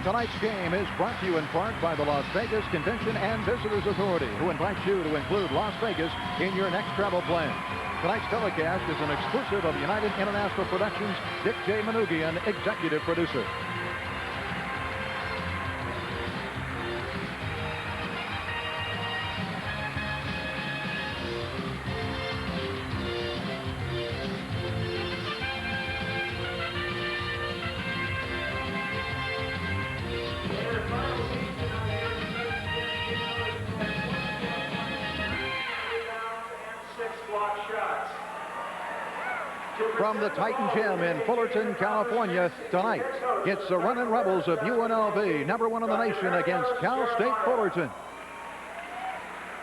Tonight's game is brought to you in part by the Las Vegas Convention and Visitors Authority, who invites you to include Las Vegas in your next travel plan. Tonight's telecast is an exclusive of United International Productions, Dick J. Manoogian, executive producer. From the Titan Gym in Fullerton, California, tonight, it's the Runnin' Rebels of UNLV, number one in the nation, against Cal State Fullerton.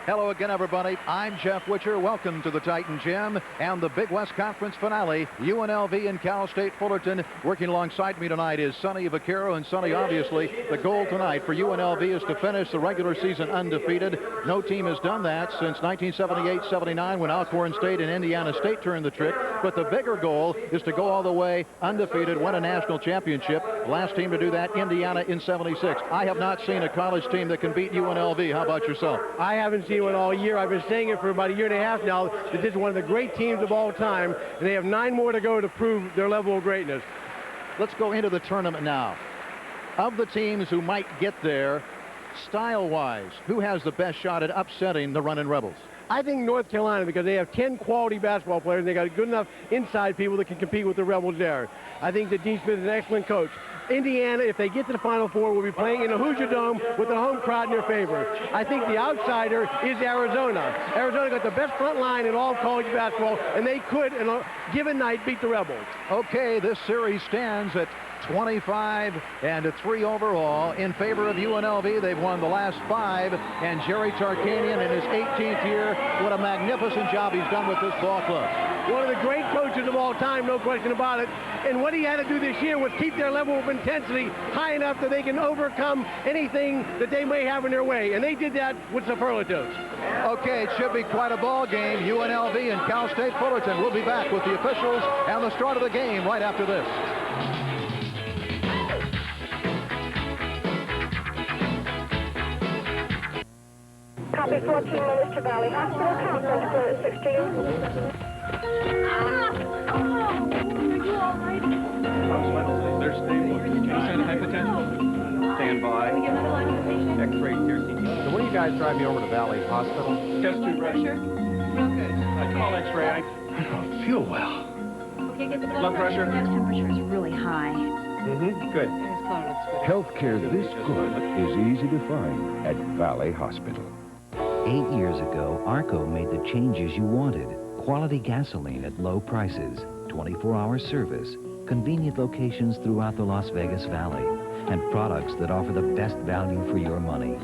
Hello again, everybody. I'm Jeff Witcher. Welcome to the Titan Gym and the Big West Conference finale. UNLV and Cal State Fullerton. Working alongside me tonight is Sonny Vaccaro. And Sonny, obviously, the goal tonight for UNLV is to finish the regular season undefeated. No team has done that since 1978-79 when Alcorn State and Indiana State turned the trick. But the bigger goal is to go all the way undefeated, win a national championship. Last team to do that, Indiana in 76. I have not seen a college team that can beat UNLV. How about yourself? I haven't seen one all year. I've been saying it for about a year and a half now that this is one of the great teams of all time, and they have 9 more to go to prove their level of greatness. Let's go into the tournament now. Of the teams who might get there, style-wise, who has the best shot at upsetting the Runnin' Rebels? I think North Carolina, because they have 10 quality basketball players, and they got good enough inside people that can compete with the Rebels there. I think that Dean Smith is an excellent coach. Indiana, if they get to the Final Four, will be playing in the Hoosier Dome with the home crowd in their favor. I think the outsider is Arizona. Arizona got the best front line in all college basketball, and they could, in a given night, beat the Rebels. Okay, this series stands at 25-3 overall in favor of UNLV. They've won the last 5, and Jerry Tarkanian in his 18th year, what a magnificent job he's done with this ball club. One of the great coaches of all time, no question about it. And what he had to do this year was keep their level of intensity high enough that they can overcome anything that they may have in their way. And they did that with superlatives. Okay, it should be quite a ball game. UNLV and Cal State Fullerton. We'll be back with the officials and the start of the game right after this. Copy 14 minutes to Valley Hospital. Conference clear at 16. They're stable. Sign of hypertension. Stand by. X-ray here. So when do you guys drive me over to Valley Hospital? Test tube pressure. Real good. I call X-ray. I don't feel well. Okay, get the Blood pressure. Temperature is really high. Good. Healthcare this good is easy to find at Valley Hospital. 8 years ago, ARCO made the changes you wanted. Quality gasoline at low prices, 24-hour service, convenient locations throughout the Las Vegas Valley, and products that offer the best value for your money.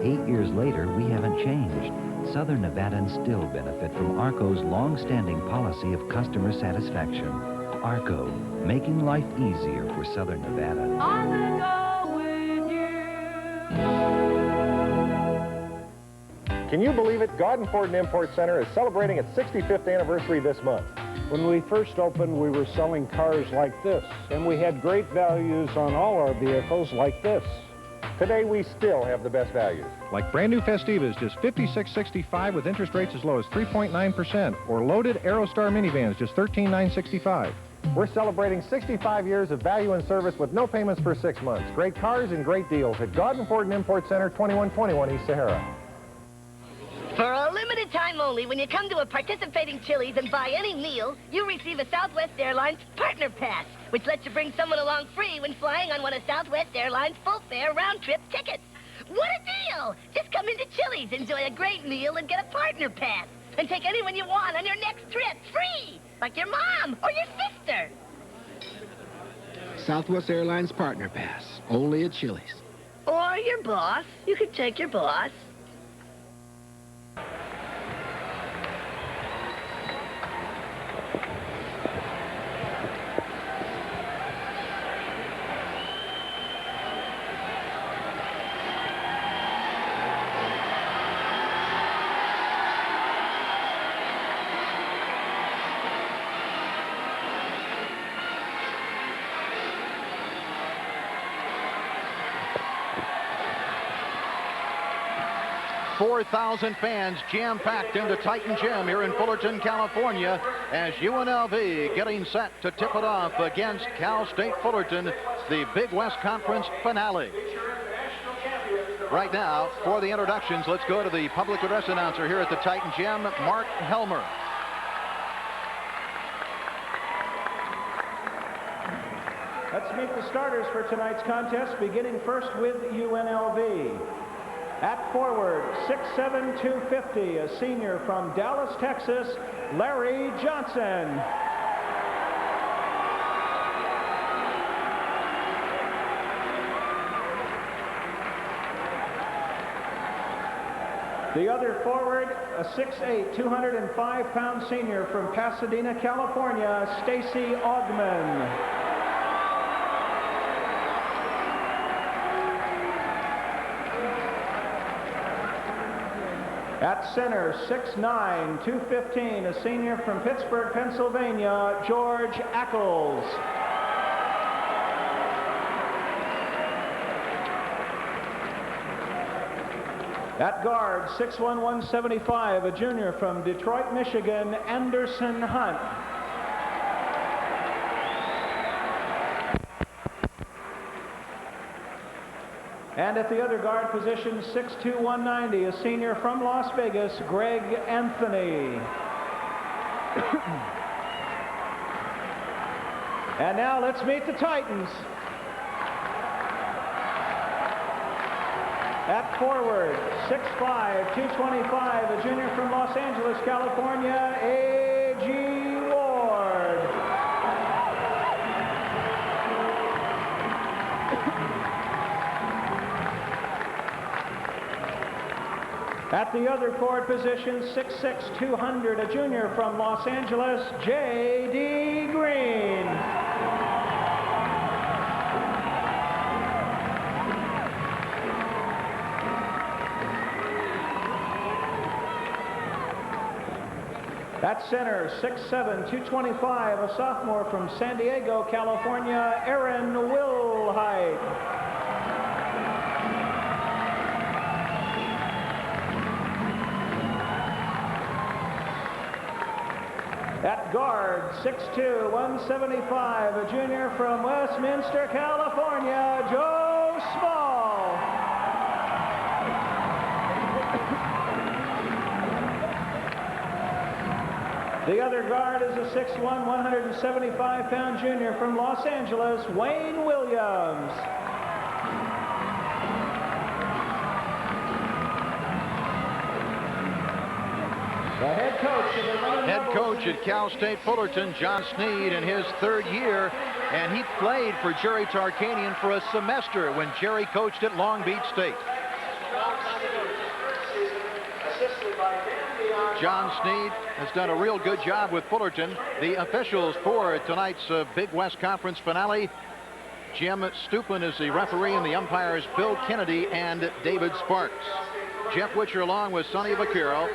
8 years later, we haven't changed. Southern Nevadans still benefit from ARCO's long-standing policy of customer satisfaction. ARCO, making life easier for Southern Nevada. On the go with you. Can you believe it? Garden Ford and Import Center is celebrating its 65th anniversary this month. When we first opened, we were selling cars like this, and we had great values on all our vehicles like this. Today, we still have the best values. Like brand new Festivas, just $56.65 with interest rates as low as 3.9%, or loaded Aerostar minivans, just $13,965. We're celebrating 65 years of value and service with no payments for 6 months. Great cars and great deals at Garden Ford and Import Center, 2121 East Sahara. For a limited time only, when you come to a participating Chili's and buy any meal, you receive a Southwest Airlines Partner Pass, which lets you bring someone along free when flying on one of Southwest Airlines' full-fare round-trip tickets. What a deal! Just come into Chili's, enjoy a great meal, and get a Partner Pass, and take anyone you want on your next trip free, like your mom or your sister. Southwest Airlines Partner Pass, only at Chili's. Or your boss. You could take your boss. 4,000 fans jam-packed into Titan Gym here in Fullerton, California, as UNLV getting set to tip it off against Cal State Fullerton, the Big West Conference finale. Right now, for the introductions, let's go to the public address announcer here at the Titan Gym, Mark Helmer. Let's meet the starters for tonight's contest, beginning first with UNLV. At forward, 6'7", 250, a senior from Dallas, Texas, Larry Johnson. The other forward, a 6'8", 205-pound senior from Pasadena, California, Stacy Augman. At center, 6'9", 215, a senior from Pittsburgh, Pennsylvania, George Ackles. At guard, 6'1", 175, a junior from Detroit, Michigan, Anderson Hunt. And at the other guard position, 6'2", 190, a senior from Las Vegas, Greg Anthony. And now let's meet the Titans. At forward, 6'5", 225, a junior from Los Angeles, California, A.G. Ward. At the other forward position, 6'6", 200, a junior from Los Angeles, J.D. Green. At center, 6'7", 225, a sophomore from San Diego, California, Aaron Wilhite. At guard, 6'2", 175, a junior from Westminster, California, Joe Small. The other guard is a 6'1", 175-pound junior from Los Angeles, Wayne Williams. The head coach at Cal State Fullerton, John Sneed, in his third year, and he played for Jerry Tarkanian for a semester when Jerry coached at Long Beach State. John Sneed has done a real good job with Fullerton. The officials for tonight's Big West Conference finale, Jim Stupin is the referee, and the umpires Bill Kennedy and David Sparks. Jeff Witcher along with Sonny Vaquero.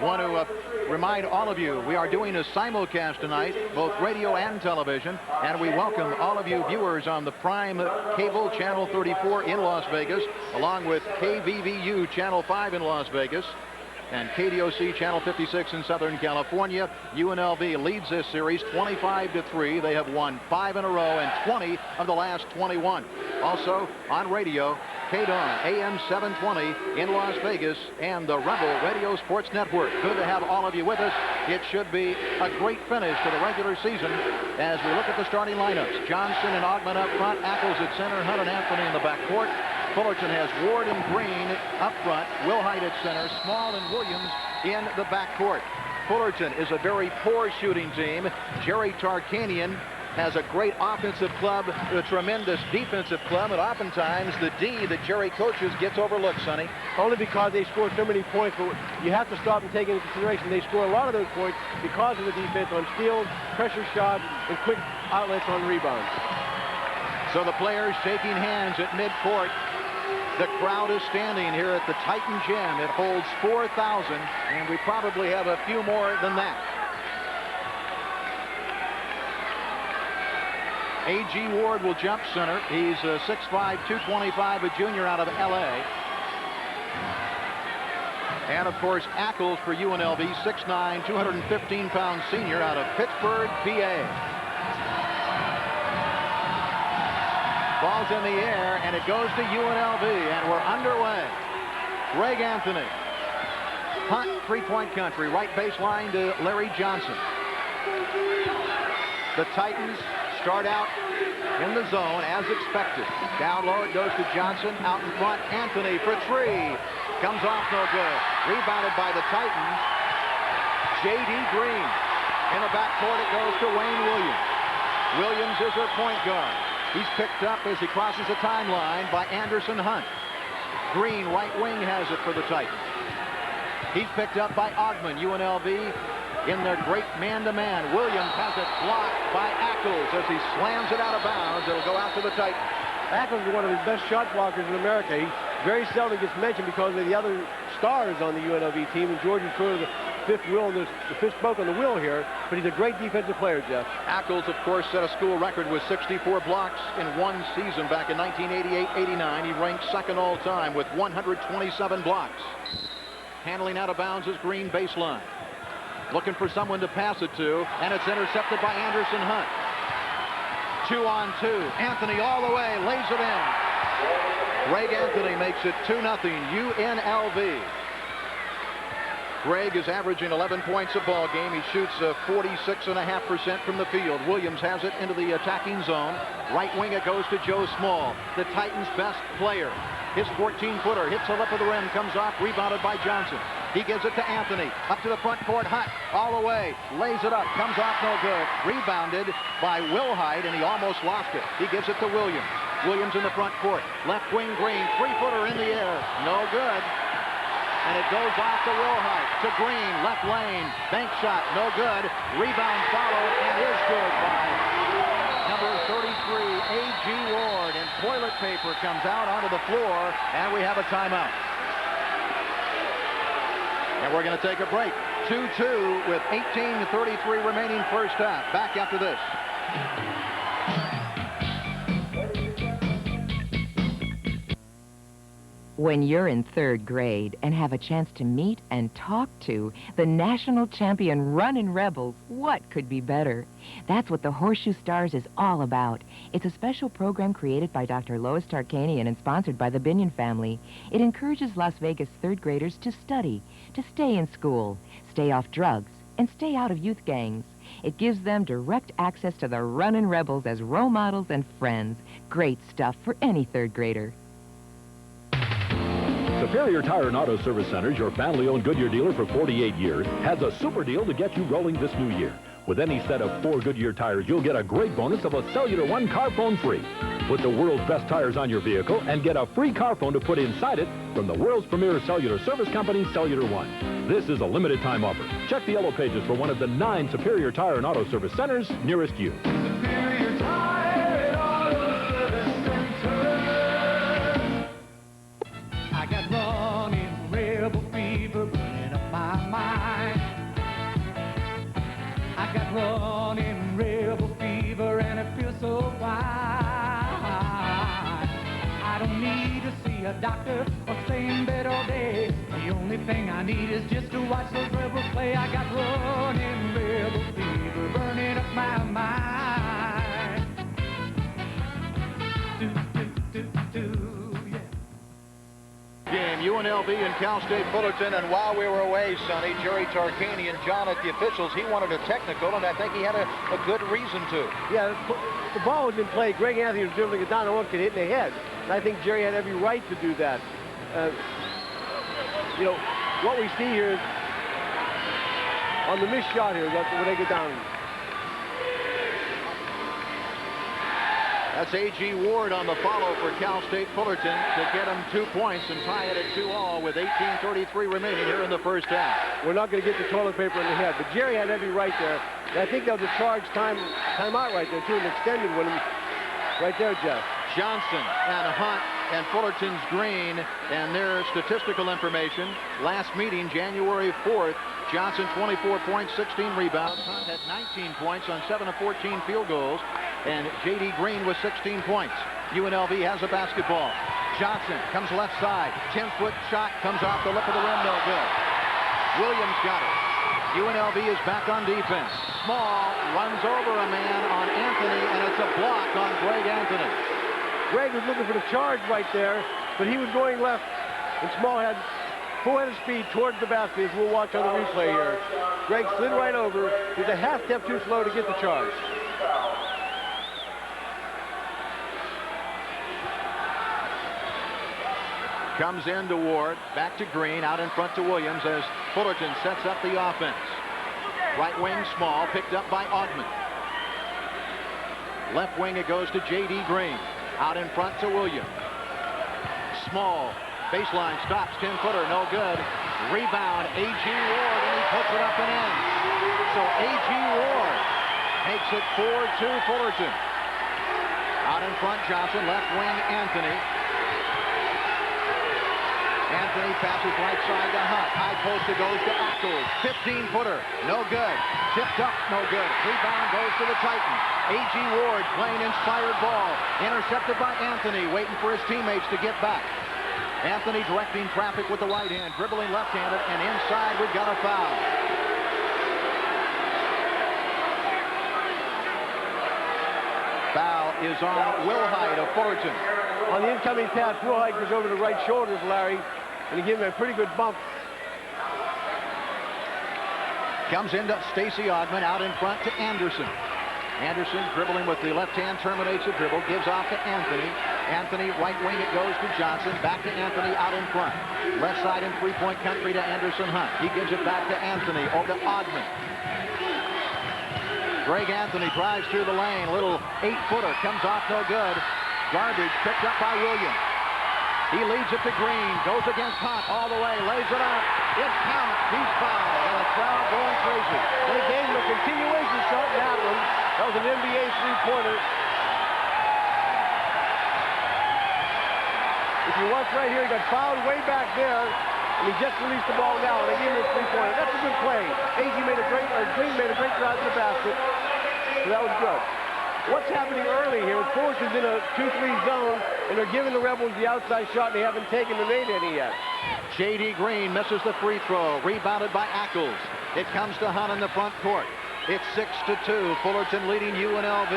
Want to remind all of you, we are doing a simulcast tonight, both radio and television, and we welcome all of you viewers on the Prime Cable Channel 34 in Las Vegas, along with KVVU Channel 5 in Las Vegas, and KDOC Channel 56 in Southern California. UNLV leads this series 25-3. They have won 5 in a row and 20 of the last 21. Also on radio, KDON AM 720 in Las Vegas and the Rebel Radio Sports Network. Good to have all of you with us. It should be a great finish to the regular season as we look at the starting lineups. Johnson and Augman up front, Ackles at center, Hunt and Anthony in the backcourt. Fullerton has Ward and Green up front, Wilhite at center, Small and Williams in the backcourt. Fullerton is a very poor shooting team. Jerry Tarkanian has a great offensive club, a tremendous defensive club, and oftentimes the D that Jerry coaches gets overlooked, Sonny. Only because they score so many points, but you have to stop and take into consideration they score a lot of those points because of the defense on steals, pressure shots, and quick outlets on rebounds. So the players shaking hands at midcourt. The crowd is standing here at the Titan Gym. It holds 4,000, and we probably have a few more than that. A.G. Ward will jump center. He's 6'5", 225, a junior out of L.A. And, of course, Ackles for UNLV, 6'9", 215-pound senior out of Pittsburgh, PA. Ball's in the air, and it goes to UNLV, and we're underway. Greg Anthony. Punt, three-point country, right baseline to Larry Johnson. The Titans start out in the zone as expected. Down low it goes to Johnson. Out in front, Anthony for three. Comes off no good. Rebounded by the Titans. J.D. Green. In the backcourt it goes to Wayne Williams. Williams is their point guard. He's picked up as he crosses the timeline by Anderson Hunt. Green, right wing, has it for the Titans. He's picked up by Ogman. UNLV in their great man-to-man. Williams has it blocked by Ackles as he slams it out of bounds. It'll go out to the Titans. Ackles is one of the best shot blockers in America. He very seldom gets mentioned because of the other stars on the UNLV team, and George is sort of the fifth wheel, the fifth spoke on the wheel here, but he's a great defensive player, Jeff. Ackles, of course, set a school record with 64 blocks in one season back in 1988-89. He ranked second all-time with 127 blocks. Handling out of bounds is Green baseline. Looking for someone to pass it to, and it's intercepted by Anderson Hunt. 2-on-2. Anthony all the way, lays it in. Greg Anthony makes it 2-0 UNLV. Greg is averaging 11 points a ball game. He shoots 46.5% from the field. Williams has it into the attacking zone. Right wing it goes to Joe Small, the Titans' best player. His 14-footer hits the lip of the rim, comes off, rebounded by Johnson. He gives it to Anthony. Up to the front court, Hunt all the way. Lays it up, comes off no good. Rebounded by Wilhite, and he almost lost it. He gives it to Williams. Williams in the front court. Left wing Green, three-footer in the air. No good. And it goes off to Wilhite. To Green, left lane. Bank shot, no good. Rebound followed, and is good by number 33, A.G. Ward. And toilet paper comes out onto the floor, and we have a timeout. And we're going to take a break. 2-2 with 18:33 remaining first half. Back after this. When you're in third grade and have a chance to meet and talk to the national champion running Rebels, what could be better? That's what the Horseshoe Stars is all about. It's a special program created by Dr. Lois Tarkanian and sponsored by the Binion family. It encourages Las Vegas third graders to study, to stay in school, stay off drugs, and stay out of youth gangs. It gives them direct access to the running Rebels as role models and friends. Great stuff for any third grader. Superior Tire and Auto Service Centers, your family-owned Goodyear dealer for 48 years, has a super deal to get you rolling this new year. With any set of 4 Goodyear tires, you'll get a great bonus of a Cellular One car phone free. Put the world's best tires on your vehicle and get a free car phone to put inside it from the world's premier cellular service company, Cellular One. This is a limited time offer. Check the yellow pages for one of the 9 Superior Tire and Auto Service Centers nearest you. Superior Tire and Auto Service Center. I got running rebel fever burning up my mind. I got running rebel fever and it feels so fine. I don't need to see a doctor or stay in bed all day. The only thing I need is just to watch those rebels play. I got running rebel fever burning up my mind. Game, UNLV and Cal State Fullerton, and while we were away, Sonny, Jerry Tarkanian, John at the officials, he wanted a technical, and I think he had a good reason to. Yeah, the ball was in play. Greg Anthony was dribbling it down and one could hit in the head. And I think Jerry had every right to do that. You know, what we see here is on the missed shot here, when they get down. That's A.G. Ward on the follow for Cal State Fullerton to get him 2 points and tie it at 2-all with 18:33 remaining here in the first half. We're not going to get the toilet paper in the head, but Jerry had every right there. And I think they'll just charge timeout right there, too, an extended one. Right there, Jeff. Johnson and Hunt and Fullerton's Green and their statistical information. Last meeting, January 4th, Johnson 24 points, 16 rebounds. Hunt had 19 points on 7 of 14 field goals. And J.D. Green with 16 points. UNLV has a basketball. Johnson comes left side. 10-foot shot comes off the lip of the rim. No good. Williams got it. UNLV is back on defense. Small runs over a man on Anthony, and it's a block on Greg Anthony. Greg was looking for the charge right there, but he was going left, and Small had full head of speed towards the basket, as we'll watch on the replay here. Greg slid right over. He's a half step too slow to get the charge. Comes into Ward, back to Green, out in front to Williams as Fullerton sets up the offense. Right wing, Small, picked up by Augman. Left wing, it goes to J.D. Green. Out in front to Williams. Small, baseline, stops, 10-footer, no good. Rebound, A.G. Ward, and he puts it up and in. So A.G. Ward makes it 4-2 Fullerton. Out in front, Johnson, left wing, Anthony. Anthony passes right side to Hunt. High post, it goes to Ackles. 15-footer, no good. Tipped up, no good. Rebound goes to the Titans. A.G. Ward playing inspired ball. Intercepted by Anthony, waiting for his teammates to get back. Anthony directing traffic with the right hand, dribbling left-handed, and inside we've got a foul. Foul is on Wilhite of Fullerton. On the incoming pass, Wilhite goes over the right shoulders, Larry, and he gives him a pretty good bump. Comes into Stacey Augman, out in front to Anderson. Anderson dribbling with the left hand, terminates the dribble, gives off to Anthony. Anthony, right wing, it goes to Johnson. Back to Anthony, out in front. Left side in three-point country to Anderson Hunt. He gives it back to Anthony, over to Augman. Greg Anthony drives through the lane. Little 8-footer comes off, no good. Garbage picked up by Williams. He leads it to Green, goes against Hunt all the way, lays it up. It counts, he's fouled, and the crowd going crazy. They gave him a continuation shot in that one. That was an NBA three-pointer. If you watch right here, he got fouled way back there, and he just released the ball now, and they gave him a three-pointer. That's a good play. Green made a great drive to the basket, so that was good. What's happening early here? Fullerton's in a 2-3 zone, and they're giving the Rebels the outside shot, and they haven't taken the made any yet. J.D. Green misses the free throw, rebounded by Ackles. It comes to Hunt in the front court. It's 6-2, Fullerton leading UNLV.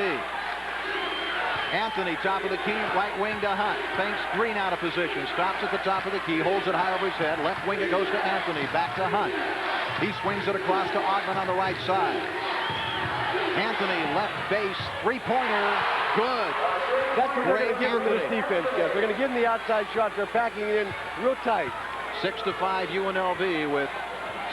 Anthony, top of the key, right wing to Hunt. Thinks Green out of position, stops at the top of the key, holds it high over his head. Left wing, it goes to Anthony, back to Hunt. He swings it across to Augman on the right side. Anthony, left base, three-pointer, good. That's what they're going to give him this defense, Jeff. They're going to give him the outside shots. They're packing it in real tight. 6-5 UNLV with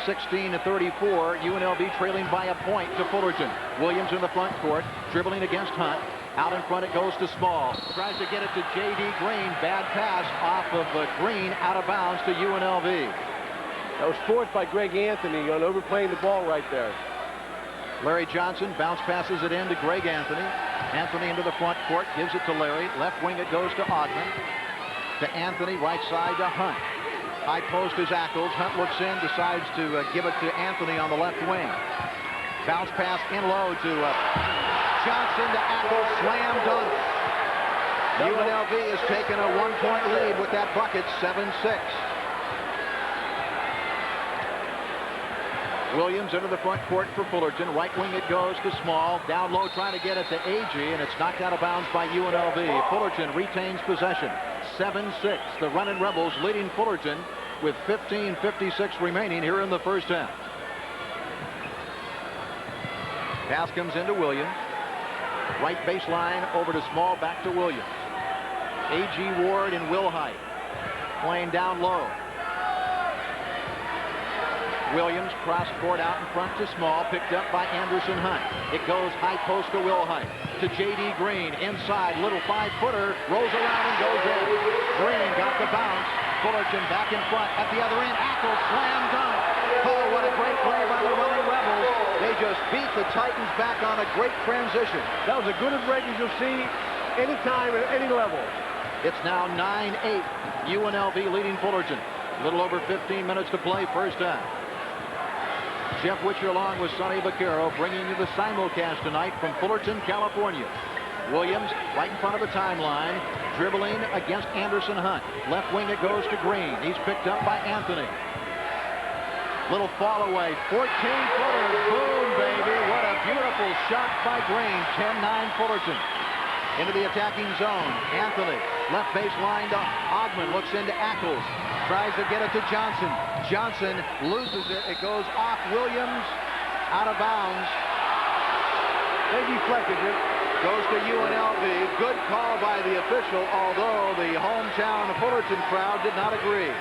16-34. UNLV trailing by a point to Fullerton. Williams in the front court, dribbling against Hunt. Out in front it goes to Small. Tries to get it to J.D. Green. Bad pass off of Green, out of bounds to UNLV. That was forced by Greg Anthony on overplaying the ball right there. Larry Johnson bounce passes it in to Greg Anthony. Anthony into the front court, gives it to Larry. Left wing it goes to Augman. To Anthony, right side to Hunt. High post is Ackles. Hunt looks in, decides to give it to Anthony on the left wing. Bounce pass in low to Johnson to Ackles. Slam dunk. UNLV has taken a 1-point lead with that bucket, 7-6. Williams into the front court for Fullerton. Right wing it goes to Small. Down low trying to get it to A.G. and it's knocked out of bounds by UNLV. Fullerton retains possession. 7-6. The running Rebels leading Fullerton with 15:56 remaining here in the first half. Pass comes into Williams. Right baseline over to Small, back to Williams. A.G. Ward and Wilhite playing down low. Williams cross court out in front to Small, picked up by Anderson Hunt. It goes high post to Wilhite. To J.D. Green, inside, little 5-footer, rolls around and goes in. Green got the bounce. Fullerton back in front at the other end. Ackles slam dunk. Oh, what a great play by the running Rebels. They just beat the Titans back on a great transition. That was as good a break as you'll see anytime at any level. It's now 9-8. UNLV leading Fullerton. A little over 15 minutes to play first half. Jeff Witcher along with Sonny Vaccaro bringing you the simulcast tonight from Fullerton, California. Williams right in front of the timeline. dribbling against Anderson Hunt. Left wing it goes to Green. He's picked up by Anthony. Little fall away, 14-footer, boom, baby. What a beautiful shot by Green. 10-9 Fullerton. Into the attacking zone. Anthony, left baseline to Ogman, looks into Ackles, tries to get it to Johnson. Johnson loses it. It goes off Williams, out of bounds. They deflected it. Goes to UNLV. Good call by the official, although the hometown Fullerton crowd did not agree.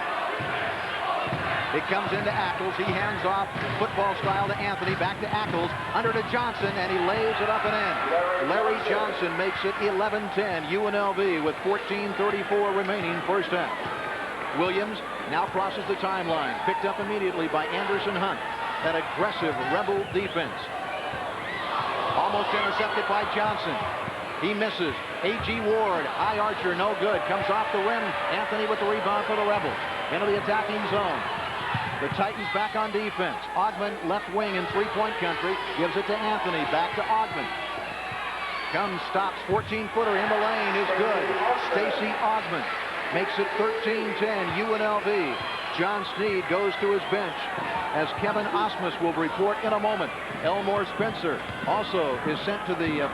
It comes into Ackles. He hands off football style to Anthony. Back to Ackles. Under to Johnson, and he lays it up and in. Larry Johnson makes it 11-10 UNLV with 14:34 remaining first half. Williams now crosses the timeline. Picked up immediately by Anderson Hunt. That aggressive Rebel defense. Almost intercepted by Johnson. He misses. A.G. Ward, high archer, no good. Comes off the rim. Anthony with the rebound for the Rebels. Into the attacking zone. The Titans back on defense. Ogman, left wing in three-point country. Gives it to Anthony. Back to Ogman. Comes, stops. 14-footer in the lane is good. Stacy Ogman makes it 13-10 UNLV. John Sneed goes to his bench as Kevin Osmus will report in a moment. Elmore Spencer also is sent to the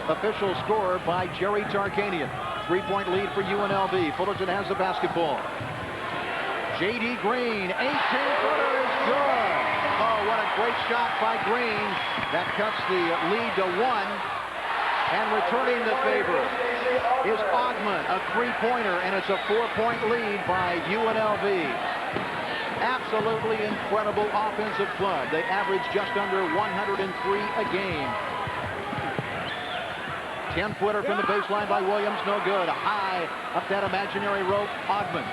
official score by Jerry Tarkanian. Three-point lead for UNLV. Fullerton has the basketball. J.D. Green, 18-footer is good. Oh, what a great shot by Green. That cuts the lead to 1. And returning the favor is Ogman, a three-pointer, and it's a 4-point lead by UNLV. Absolutely incredible offensive flood. They average just under 103 a game. 10-footer from the baseline by Williams, no good. High up that imaginary rope, Ogman.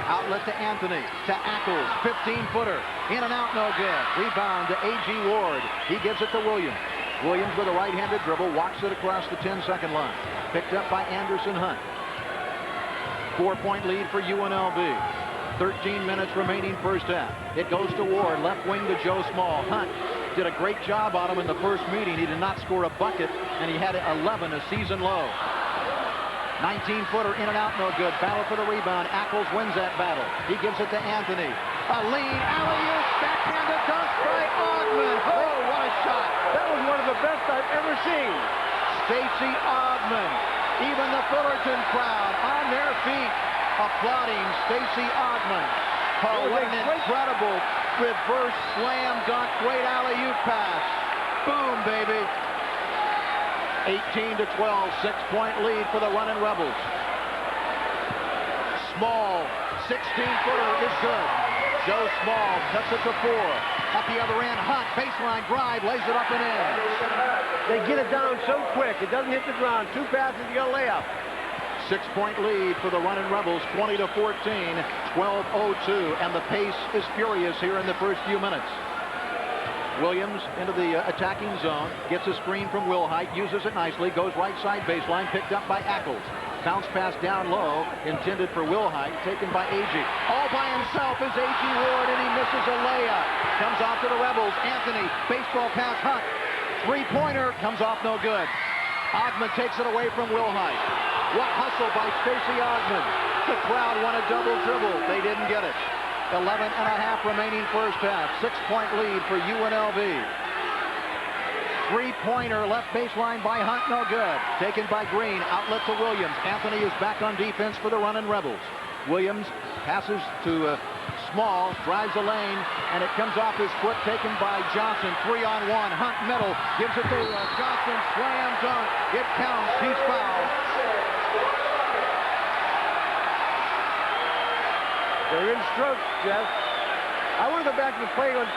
Outlet to Anthony, to Ackles, 15-footer, in and out, no good. Rebound to A.G. Ward. He gives it to Williams. Williams with a right-handed dribble, walks it across the 10-second line. Picked up by Anderson Hunt. 4-point lead for UNLV. 13 minutes remaining first half. It goes to Ward, left wing to Joe Small. Hunt did a great job on him in the first meeting. He did not score a bucket, and he had 11, a season low. 19-footer in and out, no good. Battle for the rebound. Ackles wins that battle. He gives it to Anthony. A lead, alley-oop, backhanded dunk by Ogman. Oh, what a shot. That was one of the best I've ever seen. Stacy Ogman. Even the Fullerton crowd on their feet applauding Stacy Ogman. Oh, what an incredible reverse slam dunk. Great alley-oop pass. Boom, baby. 18-12, 6-point lead for the running Rebels. Small, 16-footer is good. Joe Small cuts it to 4. At the other end, Hunt, baseline drive, lays it up and in. They get it down so quick, it doesn't hit the ground. 2 passes, you got a layup. 6-point lead for the running Rebels, 20-14, 12:02, and the pace is furious here in the first few minutes. Williams into the attacking zone, gets a screen from Wilhite, uses it nicely, goes right side baseline, picked up by Ackles. Bounce pass down low, intended for Wilhite, taken by A.G. All by himself is A.G. Ward, and he misses a layup. Comes off to the Rebels. Anthony, baseball pass, Hunt. Three-pointer, comes off no good. Ogman takes it away from Wilhite. What hustle by Stacy Ogman. The crowd won a double dribble. They didn't get it. 11 and a half remaining first half. 6-point lead for UNLV. Three-pointer left baseline by Hunt, no good. Taken by Green, outlet to Williams. Anthony is back on defense for the running Rebels. Williams passes to Small, drives the lane, and it comes off his foot, taken by Johnson. 3-on-1, Hunt middle, gives it to Johnson, slam dunk. It counts, he's fouled. They're in strokes, Jeff. I want to go back to the play on...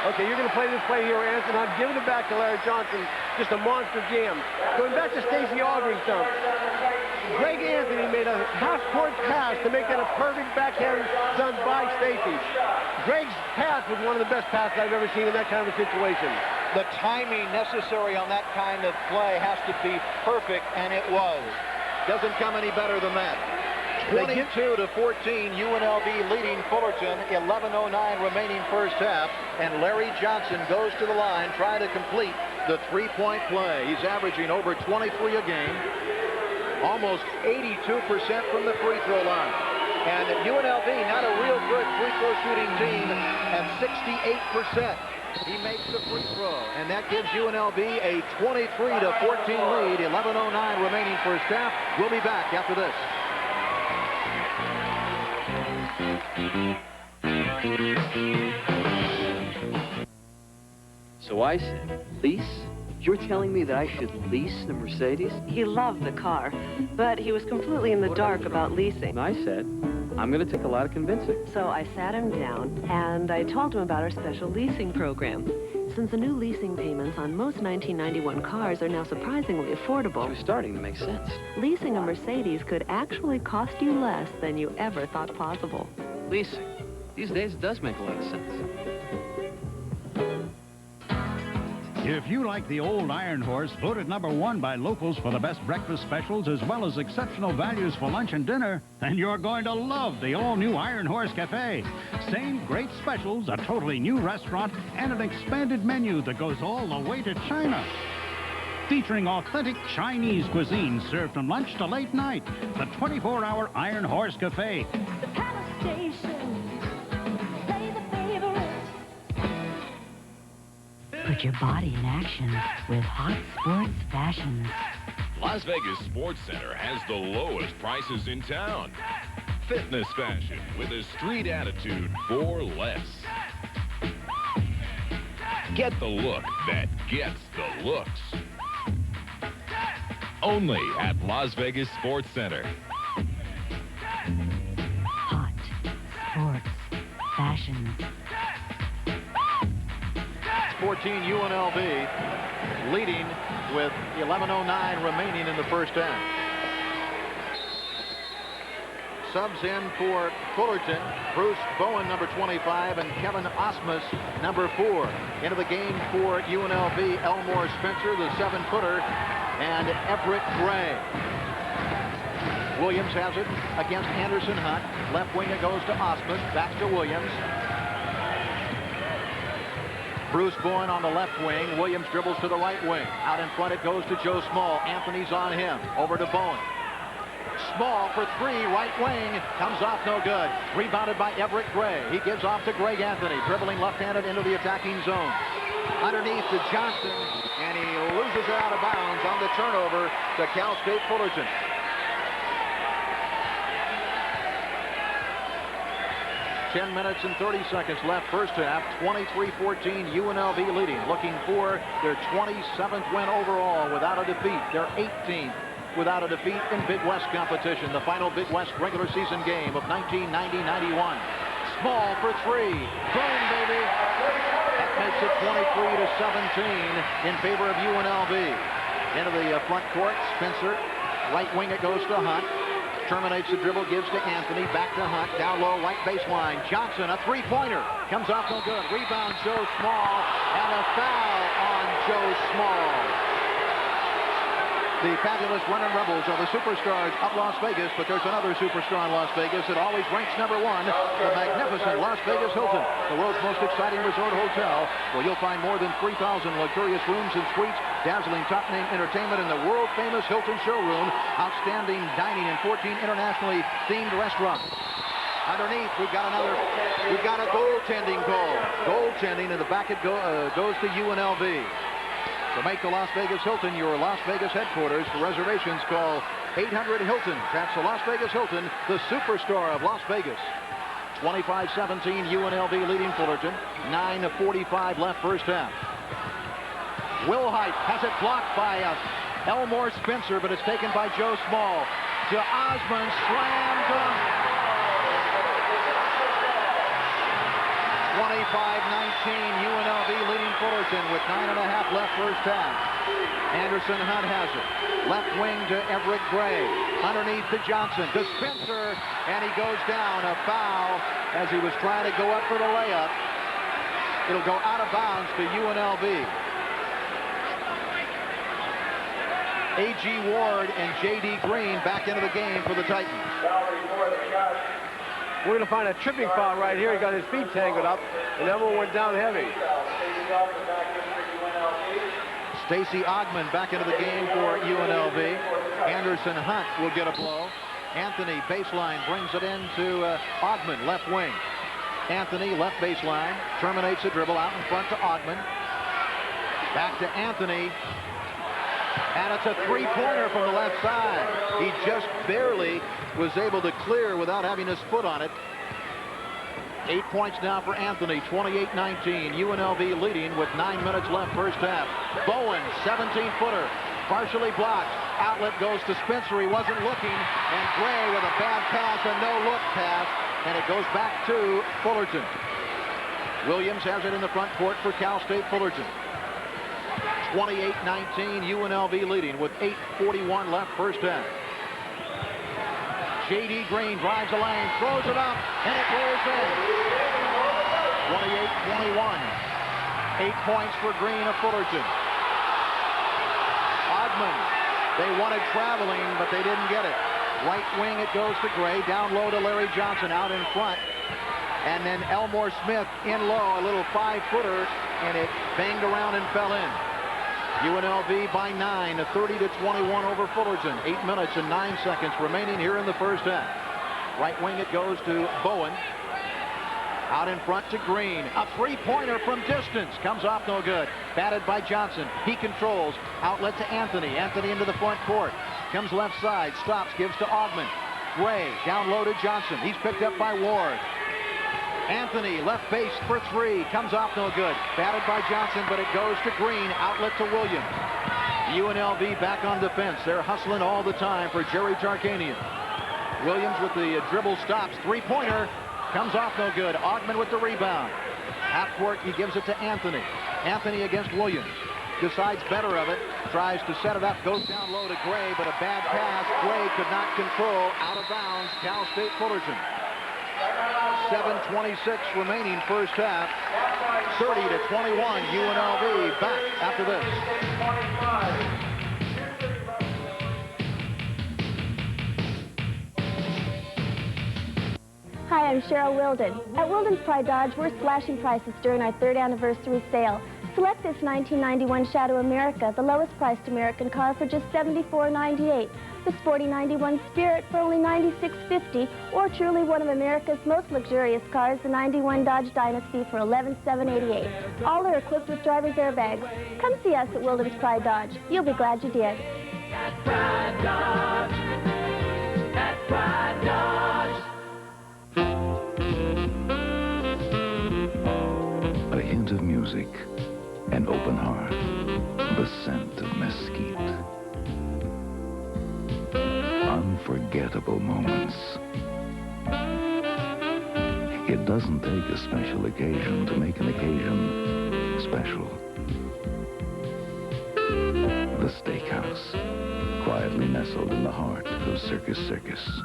Okay, you're going to play this play here, Anderson. I'm giving it back to Larry Johnson. Just a monster jam. Going back to Stacy Ogman's dunk. Greg Anthony made a half-court pass to make that a perfect backhand done by Stacy. Greg's pass was one of the best passes I've ever seen in that kind of a situation. The timing necessary on that kind of play has to be perfect, and it was. Doesn't come any better than that. 22-14, UNLV leading Fullerton, 11:09 remaining first half, and Larry Johnson goes to the line trying to complete the three-point play. He's averaging over 23 a game. almost 82% from the free throw line. And UNLV, not a real good free throw shooting team, at 68%. He makes the free throw, and that gives UNLV a 23-14 lead. 11:09 remaining first half. We'll be back after this. So I said, lease? You're telling me that I should lease the Mercedes? He loved the car, but he was completely in the dark about leasing. I said, I'm going to take a lot of convincing. So I sat him down, and I told him about our special leasing program. Since the new leasing payments on most 1991 cars are now surprisingly affordable. It was starting to make sense. Leasing a Mercedes could actually cost you less than you ever thought possible. Leasing. These days it does make a lot of sense. If you like the old Iron Horse, voted #1 by locals for the best breakfast specials as well as exceptional values for lunch and dinner, then you're going to love the all-new Iron Horse Cafe. Same great specials, a totally new restaurant, and an expanded menu that goes all the way to China. Featuring authentic Chinese cuisine served from lunch to late night. The 24-hour Iron Horse Cafe. The Palace Station. Play the favorite. Put your body in action with hot sports fashions. Las Vegas Sports Center has the lowest prices in town. Fitness fashion with a street attitude for less. Get the look that gets the looks. Only at Las Vegas Sports Center. Hot sports fashions. 14 UNLV leading with 11:09 remaining in the first half. Subs in for Fullerton, Bruce Bowen, number 25, and Kevin Osmus, number 4. Into the game for UNLV, Elmore Spencer, the 7-footer, and Everett Gray. Williams has it against Anderson Hunt. Left wing it goes to Osmus, back to Williams. Bruce Bowen on the left wing. Williams dribbles to the right wing. Out in front it goes to Joe Small. Anthony's on him. Over to Bowen. Small for 3, right wing. Comes off no good. Rebounded by Everett Gray. He gives off to Greg Anthony. Dribbling left-handed into the attacking zone. Underneath to Johnson. And he loses it out of bounds on the turnover to Cal State Fullerton. Ten minutes and 30 seconds left first half. 23-14 UNLV leading. Looking for their 27th win overall without a defeat. Their 18th without a defeat in Big West competition. The final Big West regular season game of 1990-91. Small for 3. Boom, baby. That makes it 23-17 in favor of UNLV. Into the front court, Spencer. Right wing it goes to Hunt. Terminates the dribble, gives to Anthony, back to Hunt, down low, right baseline. Johnson, a 3-pointer, comes off no good. Rebound, Joe Small, and a foul on Joe Small. The fabulous running Rebels are the superstars of Las Vegas, but there's another superstar in Las Vegas that always ranks #1, the magnificent Las Vegas Hilton, the world's most exciting resort hotel, where you'll find more than 3,000 luxurious rooms and suites, dazzling top-name entertainment in the world-famous Hilton showroom, outstanding dining in 14 internationally themed restaurants. Underneath, we've got a goaltending goal. Goaltending, in the back it goes to UNLV. To make the Las Vegas Hilton your Las Vegas headquarters, for reservations call 800 Hilton. That's the Las Vegas Hilton, the superstar of Las Vegas. 25-17 UNLV leading Fullerton. 9:45 left first half. Wilhite has it blocked by Elmore Spencer, but it's taken by Joe Small. To Osmond, slam dunk. 25-19 UNLV leading Fullerton with 9.5 left first half. Anderson Hunt has it. Left wing to Everett Gray. Underneath to Johnson, to Spencer, and he goes down. A foul as he was trying to go up for the layup. It'll go out of bounds to UNLV. A.G. Ward and J.D. Green back into the game for the Titans. We're going to find a tripping foul right here. He got his feet tangled up, and that one went down heavy. Stacy Ogman back into the game for UNLV. Anderson Hunt will get a blow. Anthony baseline brings it into Ogman, left wing. Anthony, left baseline, terminates the dribble out in front to Ogman. Back to Anthony. And it's a three-pointer from the left side. He just barely was able to clear without having his foot on it. 8 points now for Anthony, 28-19. UNLV leading with 9 minutes left first half. Bowen, 17-footer, partially blocked. Outlet goes to Spencer. He wasn't looking. And Gray with a bad pass, a no-look pass. And it goes back to Fullerton. Williams has it in the front court for Cal State Fullerton. 28-19, UNLV leading with 8:41 left first half. J.D. Green drives the lane, throws it up, and it rolls in. 28-21. 8 points for Green of Fullerton. Ogman, they wanted traveling, but they didn't get it. Right wing, it goes to Gray. Down low to Larry Johnson out in front. And then Elmore Smith in low, a little 5-footer, and it banged around and fell in. UNLV by 9, 30-21 over Fullerton. 8 minutes and 9 seconds remaining here in the first half. Right wing, it goes to Bowen. Out in front to Green. A three-pointer from distance. Comes off no good. Batted by Johnson. He controls. Outlet to Anthony. Anthony into the front court. Comes left side. Stops. Gives to Ogman. Gray down low to Johnson. He's picked up by Ward. Anthony left base for three. Comes off no good. Batted by Johnson, but it goes to Green. Outlet to Williams. UNLV back on defense. They're hustling all the time for Jerry Tarkanian. Williams with the dribble stops. Three-pointer. Comes off no good. Ogman with the rebound. Half court, he gives it to Anthony. Anthony against Williams. Decides better of it. Tries to set it up. Goes down low to Gray, but a bad pass. Gray could not control. Out of bounds. Cal State Fullerton. 7:26 remaining first half. 30-21. UNLV back after this. Hi, I'm Cheryl Wilden. At Wilden's Pride Dodge, we're slashing prices during our 3rd anniversary sale. Select this 1991 Shadow America, the lowest priced American car, for just $74.98. The sporty 91 Spirit for only $96.50, or truly one of America's most luxurious cars, the 91 Dodge Dynasty, for $11,788. All are equipped with driver's airbags. Come see us at Wilden's Pride Dodge. You'll be glad you did. At Pride Dodge. At Pride Dodge. A hint of music, an open heart, the scent of mesquite. Unforgettable moments. It doesn't take a special occasion to make an occasion special. The Steakhouse, quietly nestled in the heart of Circus Circus.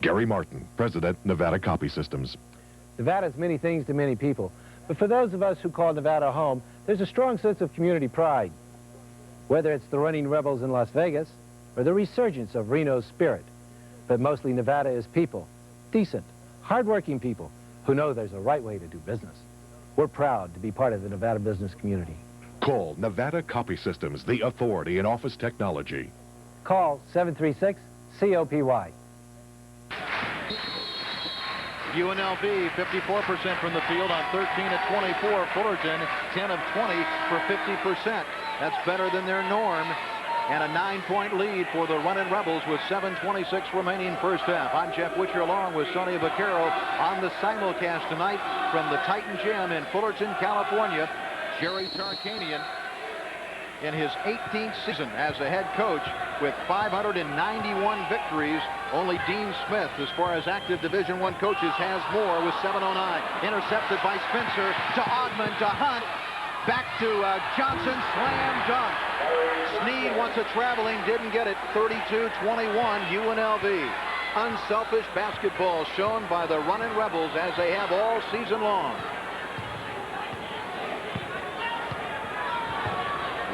Gary Martin, President, Nevada Copy Systems. Nevada is many things to many people, but for those of us who call Nevada home, there's a strong sense of community pride. Whether it's the Running Rebels in Las Vegas or the resurgence of Reno's Spirit, but mostly Nevada is people, decent, hardworking people who know there's a right way to do business. We're proud to be part of the Nevada business community. Call Nevada Copy Systems, the authority in office technology. Call 736-COPY. UNLV 54% from the field on 13 of 24. Fullerton 10 of 20 for 50%. That's better than their norm. And a 9-point lead for the Runnin' Rebels with 7:26 remaining first half. I'm Jeff Witcher along with Sonny Vaquero on the simulcast tonight from the Titan Gym in Fullerton, California. Jerry Tarkanian in his 18th season as a head coach with 591 victories. Only Dean Smith, as far as active Division I coaches, has more with 709. Intercepted by Spencer to Ogman to Hunt. Back to Johnson, slam dunk. Sneed wants a traveling, didn't get it. 32-21 UNLV. Unselfish basketball shown by the Runnin' Rebels as they have all season long.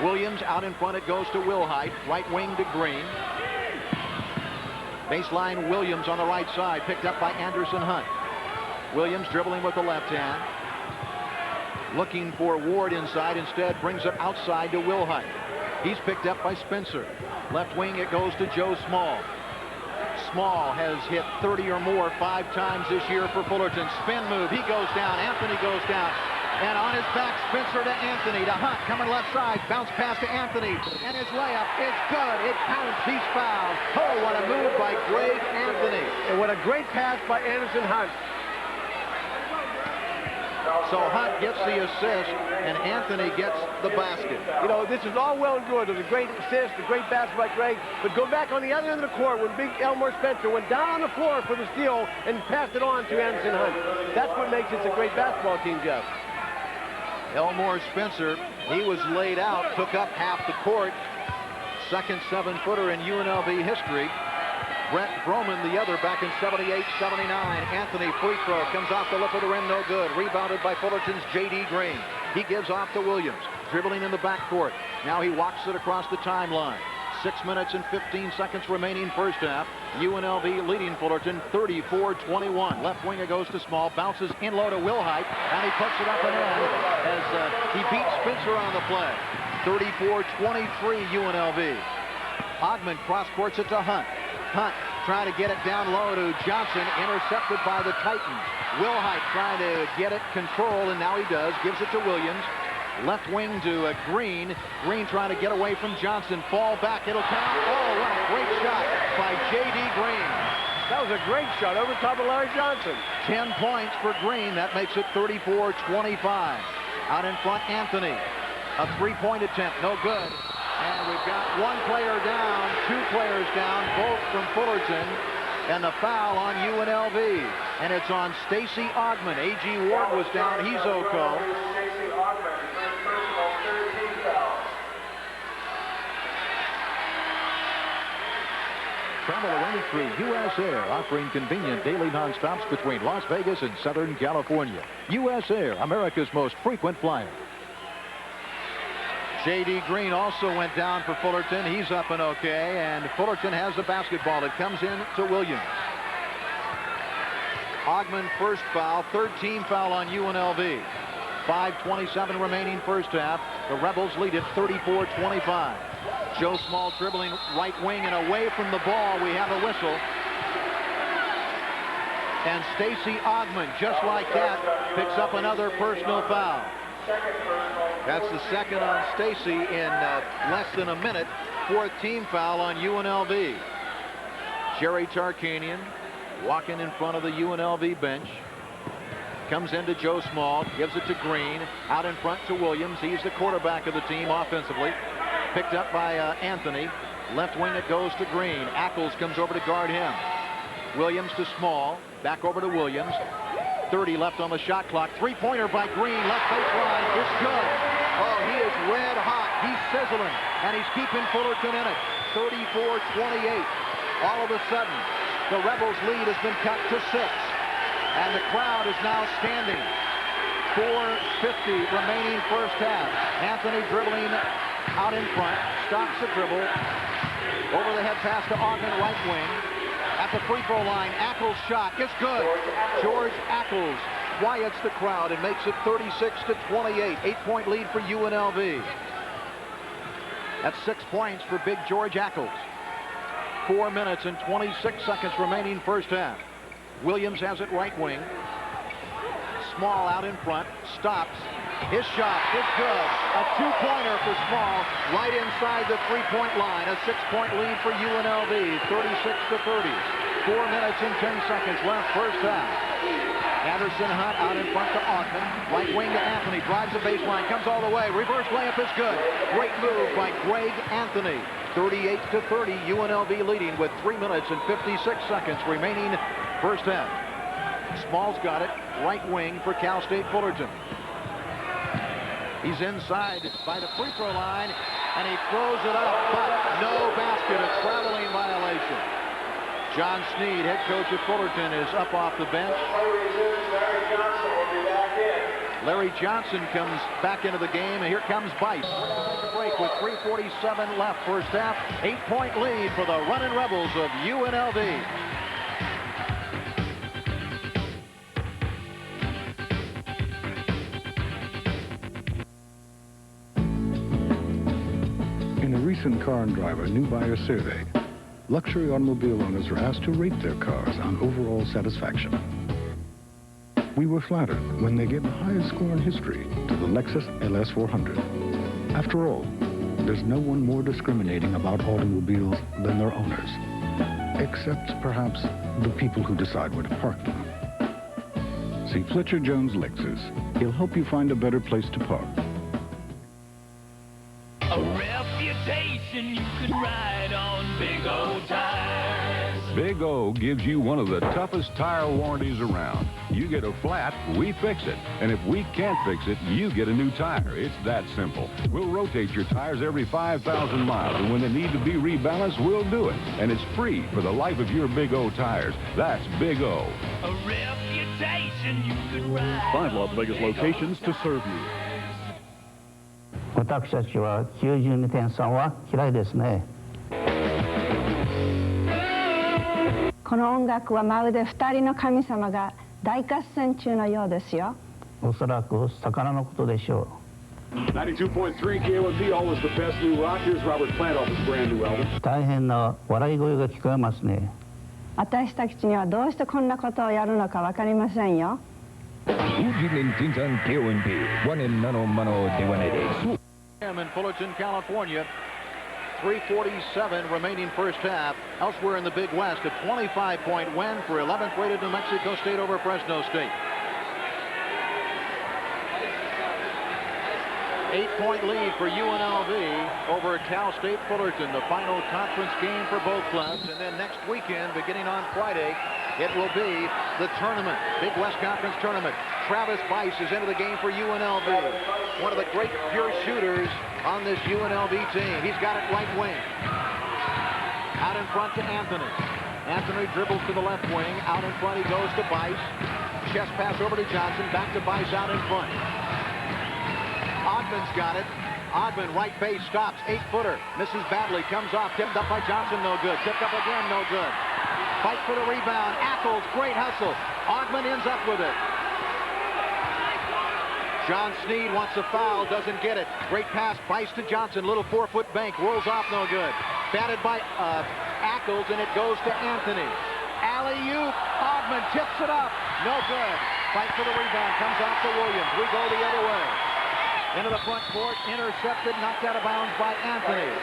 Williams out in front, it goes to Wilhite. Right wing to Green. Baseline Williams on the right side, picked up by Anderson Hunt. Williams dribbling with the left hand. Looking for Ward inside. Instead, brings it outside to Wilhite. He's picked up by Spencer. Left wing, it goes to Joe Small. Small has hit 30 or more 5 times this year for Fullerton. Spin move. He goes down. Anthony goes down. And on his back, Spencer to Anthony. To Hunt, coming left side. Bounce pass to Anthony. And his layup is good. It counts. He's fouled. Oh, what a move by Greg Anthony. And what a great pass by Anderson Hunt. So Hunt gets the assist, and Anthony gets the basket. You know, this is all well and good. It was a great assist, a great basket by Greg. But go back on the other end of the court when Big Elmore Spencer went down on the floor for the steal and passed it on to Anderson Hunt. That's what makes this a great basketball team, Jeff. Elmore Spencer, he was laid out, took up half the court. Second 7-footer in UNLV history. Brett Broman, the other, back in 78-79. Anthony, free throw, comes off the lip of the rim, no good. Rebounded by Fullerton's J.D. Green. He gives off to Williams, dribbling in the backcourt. Now he walks it across the timeline. 6 minutes and 15 seconds remaining first half. UNLV leading Fullerton 34-21. Left wing, it goes to Small, bounces in low to Wilhite, and he puts it up and in as he beats Spencer on the play. 34-23 UNLV. Ogman cross-courts it to Hunt. Hunt trying to get it down low to Johnson, intercepted by the Titans. Wilhite trying to get it controlled, and now he does. Gives it to Williams. Left wing to Green. Green trying to get away from Johnson. Fall back, it'll count. Oh, what a great shot by J.D. Green. That was a great shot over top of Larry Johnson. 10 points for Green. That makes it 34-25. Out in front, Anthony. A three-point attempt, no good. And we've got one player down, 2 players down, both from Fullerton. And the foul on UNLV. And it's on Stacy Ogman. A.G. Ward was down. He's OCO. Travel arranged through U.S. Air, offering convenient daily nonstops between Las Vegas and Southern California. U.S. Air, America's most frequent flyer. J.D. Green also went down for Fullerton. He's up and okay, and Fullerton has the basketball. It comes in to Williams. Ogman first foul, third team foul on UNLV. 5:27 remaining first half. The Rebels lead it 34-25. Joe Small dribbling right wing and away from the ball. We have a whistle. And Stacy Ogman, just like that, picks up another personal foul. That's the second on Stacy in less than a minute. 4th team foul on UNLV. Jerry Tarkanian walking in front of the UNLV bench. Comes into Joe Small, gives it to Green. Out in front to Williams. He's the quarterback of the team offensively. Picked up by Anthony. Left wing it goes to Green. Ackles comes over to guard him. Williams to Small. Back over to Williams. 30 left on the shot clock. Three-pointer by Green. Left baseline. It's good. Oh, he is red hot. He's sizzling. And he's keeping Fullerton in it. 34-28. All of a sudden, the Rebels' lead has been cut to 6. And the crowd is now standing. 4:50 remaining first half. Anthony dribbling out in front. Stops the dribble. Over the head pass to Ogman, right wing. At the free throw line, Ackles' shot is good. George Ackles quiets the crowd and makes it 36-28. 8-point lead for UNLV. That's 6 points for big George Ackles. 4 minutes and 26 seconds remaining first half. Williams has it right wing. Small out in front. Stops. His shot is good. A 2-pointer for Small right inside the 3-point line. A 6-point lead for UNLV. 36-30. 4 minutes and 10 seconds left first half. Anderson Hunt out in front to Ogman. Right wing to Anthony. Drives the baseline. Comes all the way. Reverse layup is good. Great move by Greg Anthony. 38-30. UNLV leading with 3 minutes and 56 seconds remaining first half. Small's got it. Right wing for Cal State Fullerton. He's inside by the free throw line, and he throws it up, but no basket. A traveling violation. John Sneed, head coach of Fullerton, is up off the bench. Larry Johnson comes back into the game, and here comes Bice. Break with 3:47 left first half. 8-point lead for the running Rebels of UNLV. Recent Car and Driver New Buyer Survey. Luxury automobile owners were asked to rate their cars on overall satisfaction. We were flattered when they gave the highest score in history to the Lexus LS400. After all, there's no one more discriminating about automobiles than their owners, except perhaps the people who decide where to park them. See Fletcher Jones Lexus. He'll help you find a better place to park. A reputation you could ride on Big O tires. Big O gives you one of the toughest tire warranties around. You get a flat, we fix it. And if we can't fix it, you get a new tire. It's that simple. We'll rotate your tires every 5,000 miles, and when they need to be rebalanced, we'll do it. And it's free for the life of your Big O tires. That's Big O. A reputation you could ride. 5 Las Vegas locations to serve you. 私たちは92.3は嫌いですね。この音楽はまるで2人の神様が大合戦中のようですよ。おそらく魚のことでしょう。 92.3 KONP, always the best new rock. Here's Robert Plant off his brand new album. 大変な笑い声が聞こえますね。私たちにはどうしてこんなことをやるのか分かりませんよ。KONP, 1 in Nano Mano de Juanedes. In Fullerton, California. 3:47 remaining first half. Elsewhere in the Big West, a 25-point win for 11th-rated New Mexico State over Fresno State. 8-point lead for UNLV over Cal State Fullerton, the final conference game for both clubs. And then next weekend, beginning on Friday, it will be the tournament, Big West Conference tournament. Travis Bice is into the game for UNLV. One of the great pure shooters on this UNLV team. He's got it right wing. Out in front to Anthony. Anthony dribbles to the left wing. Out in front he goes to Bice. Chest pass over to Johnson. Back to Bice out in front. Ogman's got it. Ogman right base stops. 8-footer. Misses badly. Comes off. Tipped up by Johnson. No good. Tipped up again. No good. Fight for the rebound. Ackles. Great hustle. Ogman ends up with it. John Sneed wants a foul, doesn't get it. Great pass, Bice to Johnson, little 4-foot bank, rolls off, no good. Batted by Ackles, and it goes to Anthony. Alley-oop, Ogman tips it up, no good. Fight for the rebound, comes off to Williams. We go the other way. Into the front court, intercepted, knocked out of bounds by Anthony.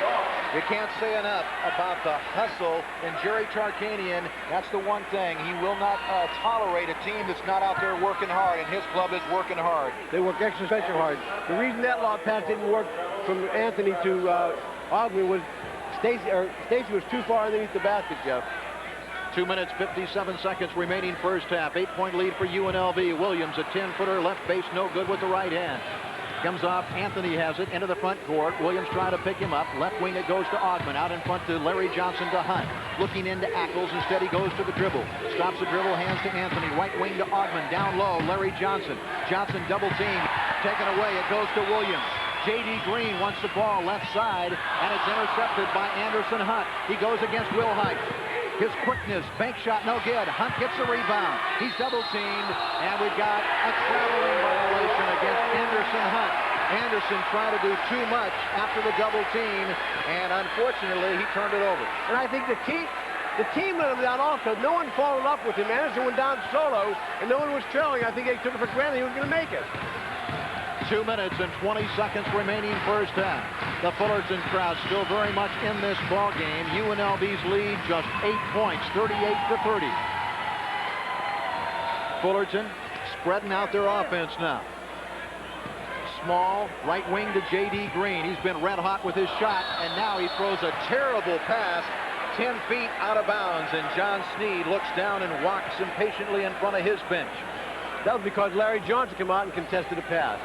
You can't say enough about the hustle in Jerry Tarkanian. That's the one thing. He will not tolerate a team that's not out there working hard, and his club is working hard. They work extra special hard. The reason that long pass didn't work from Anthony to Ogman was Stacy was too far underneath the basket, Jeff. 2 minutes, 57 seconds remaining first half. 8-point lead for UNLV. Williams, a 10-footer, left base, no good with the right hand. Comes off, Anthony has it into the front court. Williams trying to pick him up. Left wing, it goes to Ogman. Out in front to Larry Johnson to Hunt. Looking into Ackles. Instead, he goes to the dribble. Stops the dribble, hands to Anthony. Right wing to Ogman. Down low, Larry Johnson. Johnson double team. Taken away, it goes to Williams. J.D. Green wants the ball left side, and it's intercepted by Anderson Hunt. He goes against Will Height. His quickness, bank shot, no good. Hunt gets the rebound. He's double teamed, and we've got a traveling violation against Anderson Hunt. Anderson trying to do too much after the double team, and unfortunately, he turned it over. And I think the team let him down also. No one followed up with him. Anderson went down solo, and no one was trailing. I think they took it for granted he was going to make it. 2 minutes and 20 seconds remaining first half. The Fullerton crowd still very much in this ball game. UNLV's lead just 8 points, 38-30. Fullerton spreading out their offense now. Small, right wing to J.D. Green. He's been red hot with his shot, and now he throws a terrible pass 10 feet out of bounds, and John Sneed looks down and walks impatiently in front of his bench. That was because Larry Johnson came out and contested a pass.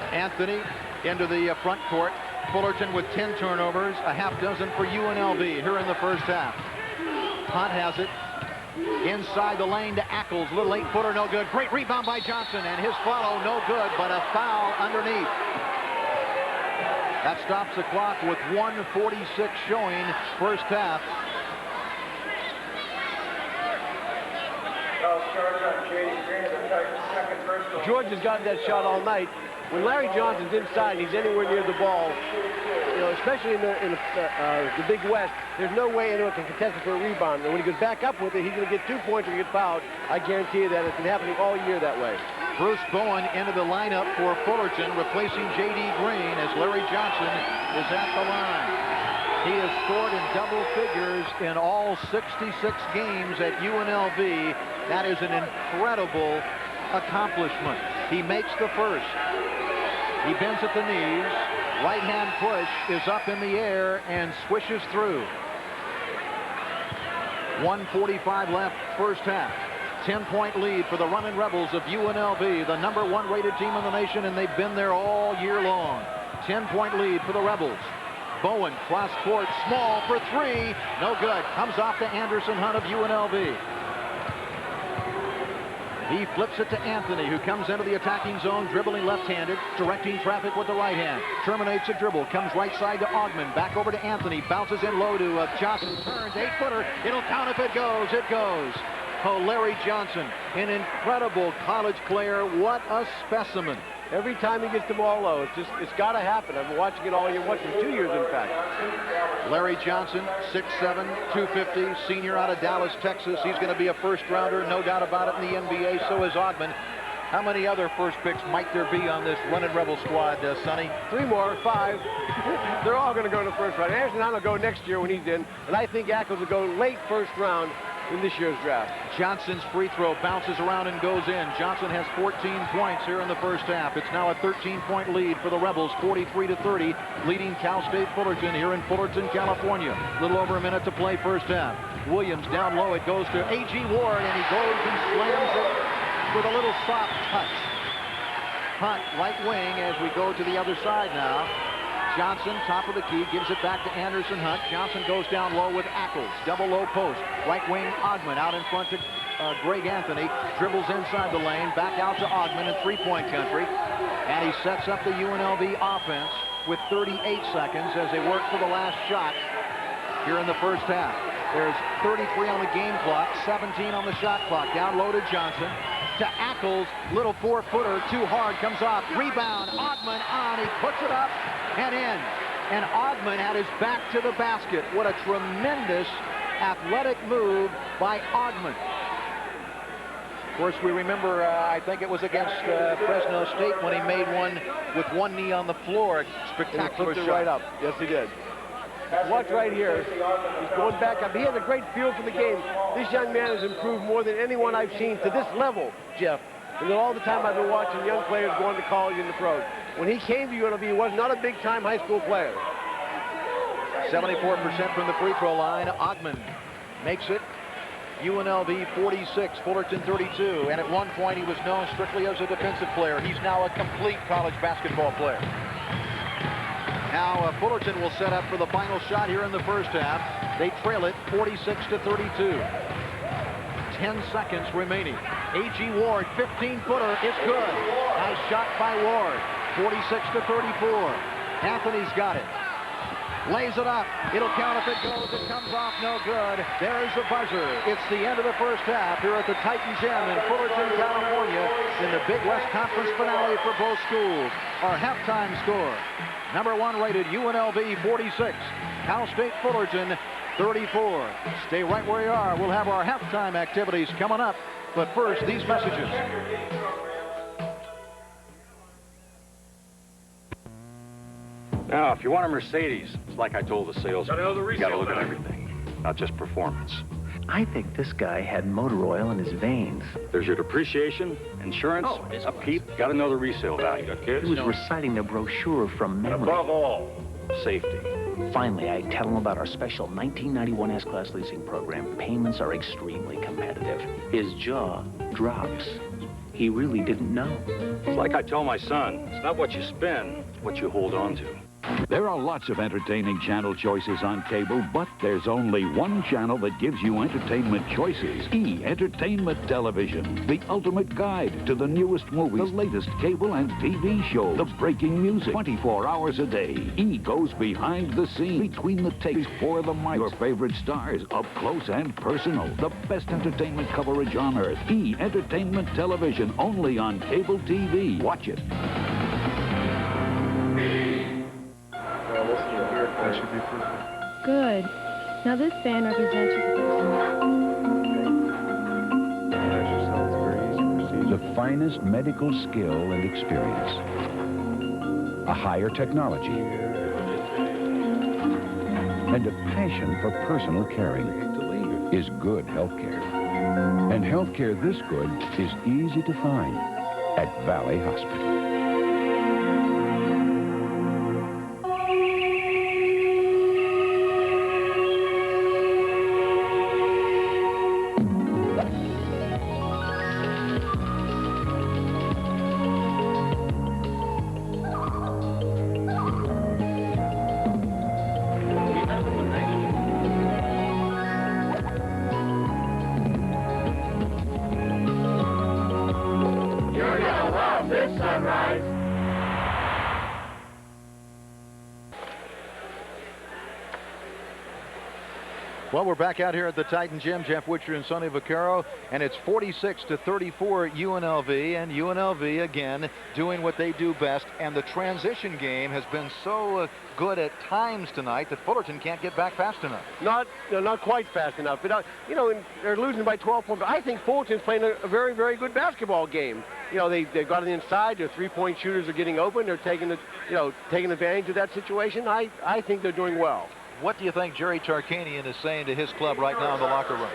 Anthony into the front court. Fullerton with 10 turnovers, a half dozen for UNLV here in the first half. Hunt has it. Inside the lane to Ackles. Little 8-footer, no good. Great rebound by Johnson, and his follow, no good, but a foul underneath. That stops the clock with 1:46 showing first half. George has gotten that shot all night. when Larry Johnson's inside and he's anywhere near the ball, you know, especially in the Big West, there's no way anyone can contest it for a rebound. And when he goes back up with it, he's going to get 2 points or get fouled. I guarantee you that. It's been happening all year that way. Bruce Bowen into the lineup for Fullerton, replacing J.D. Green as Larry Johnson is at the line. He has scored in double figures in all 66 games at UNLV. That is an incredible accomplishment. He makes the first. He bends at the knees. Right-hand push is up in the air and swishes through. 1:45 left, first half. 10-point lead for the running Rebels of UNLV, the #1 rated team in the nation, and they've been there all year long. 10-point lead for the Rebels. Bowen, cross court, small for three. No good. Comes off to Anderson Hunt of UNLV. He flips it to Anthony, who comes into the attacking zone, dribbling left-handed, directing traffic with the right hand. Terminates a dribble, comes right side to Augman, back over to Anthony, bounces in low to Johnson, turns, 8-footer. It'll count if it goes. It goes. Oh, Larry Johnson, an incredible college player. What a specimen. Every time he gets the ball low, it's got to happen. I've been watching it all year, watching 2 years, in fact. Larry Johnson, 6'7", 250, senior out of Dallas, Texas. He's going to be a first-rounder, no doubt about it, in the NBA. So is Augman. How many other first picks might there be on this running Rebel squad, Sonny? 3 more, 5. They're all going to go in the first round. Anderson Hunt will go next year when he's in, and I think Ackles will go late first round in this year's draft. Johnson's free throw bounces around and goes in. Johnson has 14 points here in the first half. It's now a 13-point lead for the Rebels, 43-30, leading Cal State Fullerton here in Fullerton, California. A little over a minute to play first half. Williams down low. It goes to A.G. Ward, and he goes and slams it with a little soft touch. Hunt, right wing, as we go to the other side now. Johnson, top of the key, gives it back to Anderson Hunt. Johnson goes down low with Ackles. Double low post. Right wing, Augman out in front to Greg Anthony. Dribbles inside the lane. Back out to Augman in three-point country. And he sets up the UNLV offense with 38 seconds as they work for the last shot here in the first half. There's 33 on the game clock, 17 on the shot clock. Down low to Johnson. To Ackles, little 4-footer, too hard, comes off. Rebound, Augman on, he puts it up and in. And Augman had his back to the basket. What a tremendous athletic move by Augman. Of course, we remember, I think it was against Fresno State when he made one with one knee on the floor. Spectacular shot. Right up. Yes, he did. Watch right here. He's going back up. He has a great feel for the game. This young man has improved more than anyone I've seen to this level, Jeff. And all the time I've been watching young players going to college and the pros. When he came to UNLV, he was not a big-time high school player. 74% from the free throw line. Augman makes it. UNLV 46, Fullerton 32. And at one point, he was known strictly as a defensive player. He's now a complete college basketball player. Now Fullerton will set up for the final shot here in the first half. They trail it 46-32. 10 seconds remaining. A.G. Ward, 15-footer, is good. Nice shot by Ward. 46-34. Anthony's got it. Lays it up. It'll count if it goes. It comes off, no good. There's the buzzer. It's the end of the first half here at the Titan Gym in Fullerton, California, in the Big West Conference finale for both schools. Our halftime score: #1 rated UNLV 46, Cal State Fullerton 34. Stay right where you are. We'll have our halftime activities coming up. But first, these messages. Now, if you want a Mercedes, it's like I told the salesman. You gotta look at everything, not just performance. I think this guy had motor oil in his veins. There's your depreciation, insurance, upkeep. Gotta know the resale value. Got kids? He was reciting the brochure from memory. And above all, safety. Finally, I tell him about our special 1991 S-Class leasing program. Payments are extremely competitive. His jaw drops. He really didn't know. It's like I tell my son, it's not what you spend, it's what you hold on to. There are lots of entertaining channel choices on cable, but there's only one channel that gives you entertainment choices. E! Entertainment Television. The ultimate guide to the newest movies, the latest cable and TV shows, the breaking music, 24 hours a day. E! goes behind the scenes, between the takes, for the mic. Your favorite stars, up close and personal. The best entertainment coverage on earth. E! Entertainment Television, only on cable TV. Watch it. That should be perfect. Good. Now this band represents you. The finest medical skill and experience. A higher technology. And a passion for personal caring is good healthcare. And healthcare this good is easy to find at Valley Hospital. Well, we're back out here at the Titan Gym. Jeff Witcher and Sonny Vaccaro, and it's 46-34 UNLV, and UNLV again doing what they do best. And the transition game has been so good at times tonight that Fullerton can't get back fast enough. Not quite fast enough. But you know, they're losing by 12 points. But I think Fullerton's playing a very, very good basketball game. You know, they've got it inside. Their three-point shooters are getting open. They're taking advantage of that situation. I think they're doing well. What do you think Jerry Tarkanian is saying to his club right now in the locker room?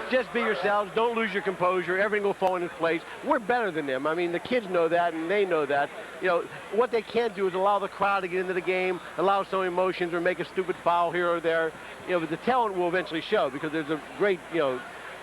Just be yourselves. Don't lose your composure. Everything will fall into place. We're better than them. I mean, the kids know that, and they know that. You know, what they can't do is allow the crowd to get into the game, allow some emotions, or make a stupid foul here or there. You know, but the talent will eventually show because there's a great,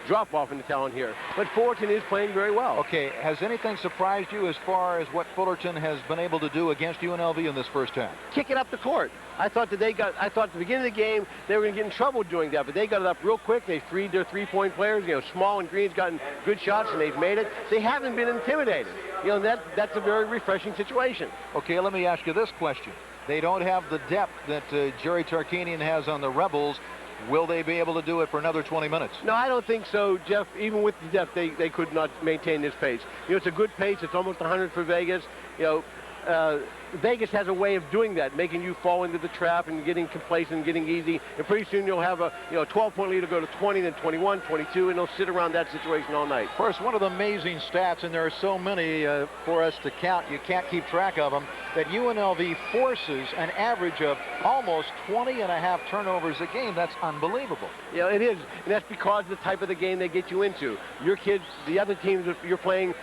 drop-off in the talent here. But Fullerton is playing very well. Okay, has anything surprised you as far as what Fullerton has been able to do against UNLV in this first half? Kick it up the court. I thought at the beginning of the game they were going to get in trouble doing that, but they got it up real quick. They freed their three-point players. You know, Small and Green's gotten good shots, and they've made it. They haven't been intimidated. You know, that's a very refreshing situation. Okay, let me ask you this question. They don't have the depth that Jerry Tarkanian has on the Rebels. Will they be able to do it for another 20 minutes? No, I don't think so, Jeff. Even with the depth, they could not maintain this pace. You know, it's a good pace. It's almost 100 for Vegas. You know, Vegas has a way of doing that, making you fall into the trap and getting complacent and getting easy. And pretty soon you'll have a 12-point lead to go to 20, then 21, 22, and they'll sit around that situation all night. Of course, one of the amazing stats, and there are so many for us to count, you can't keep track of them, that UNLV forces an average of almost 20.5 turnovers a game. That's unbelievable. Yeah, it is. And that's because of the type of the game they get you into. Your kids, the other teams that you're playing,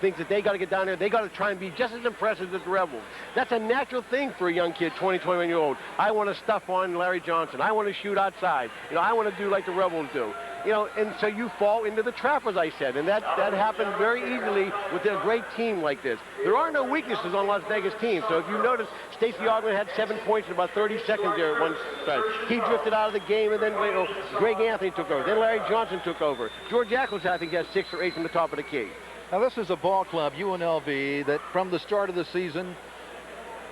think that they got to get down there. They got to try and be just as impressive as the Rebels. That's a natural thing for a young kid, 20, 21-year-old. I want to stuff on Larry Johnson. I want to shoot outside. I want to do like the Rebels do. And so you fall into the trap, as I said, and that happened very easily with a great team like this. There are no weaknesses on Las Vegas teams. So if you notice, Stacey Augman had 7 points in about 30 seconds there at one time. He drifted out of the game, and then Greg Anthony took over. Then Larry Johnson took over. George Ackles, I think, has 6 or 8 from the top of the key. Now, this is a ball club, UNLV, that from the start of the season,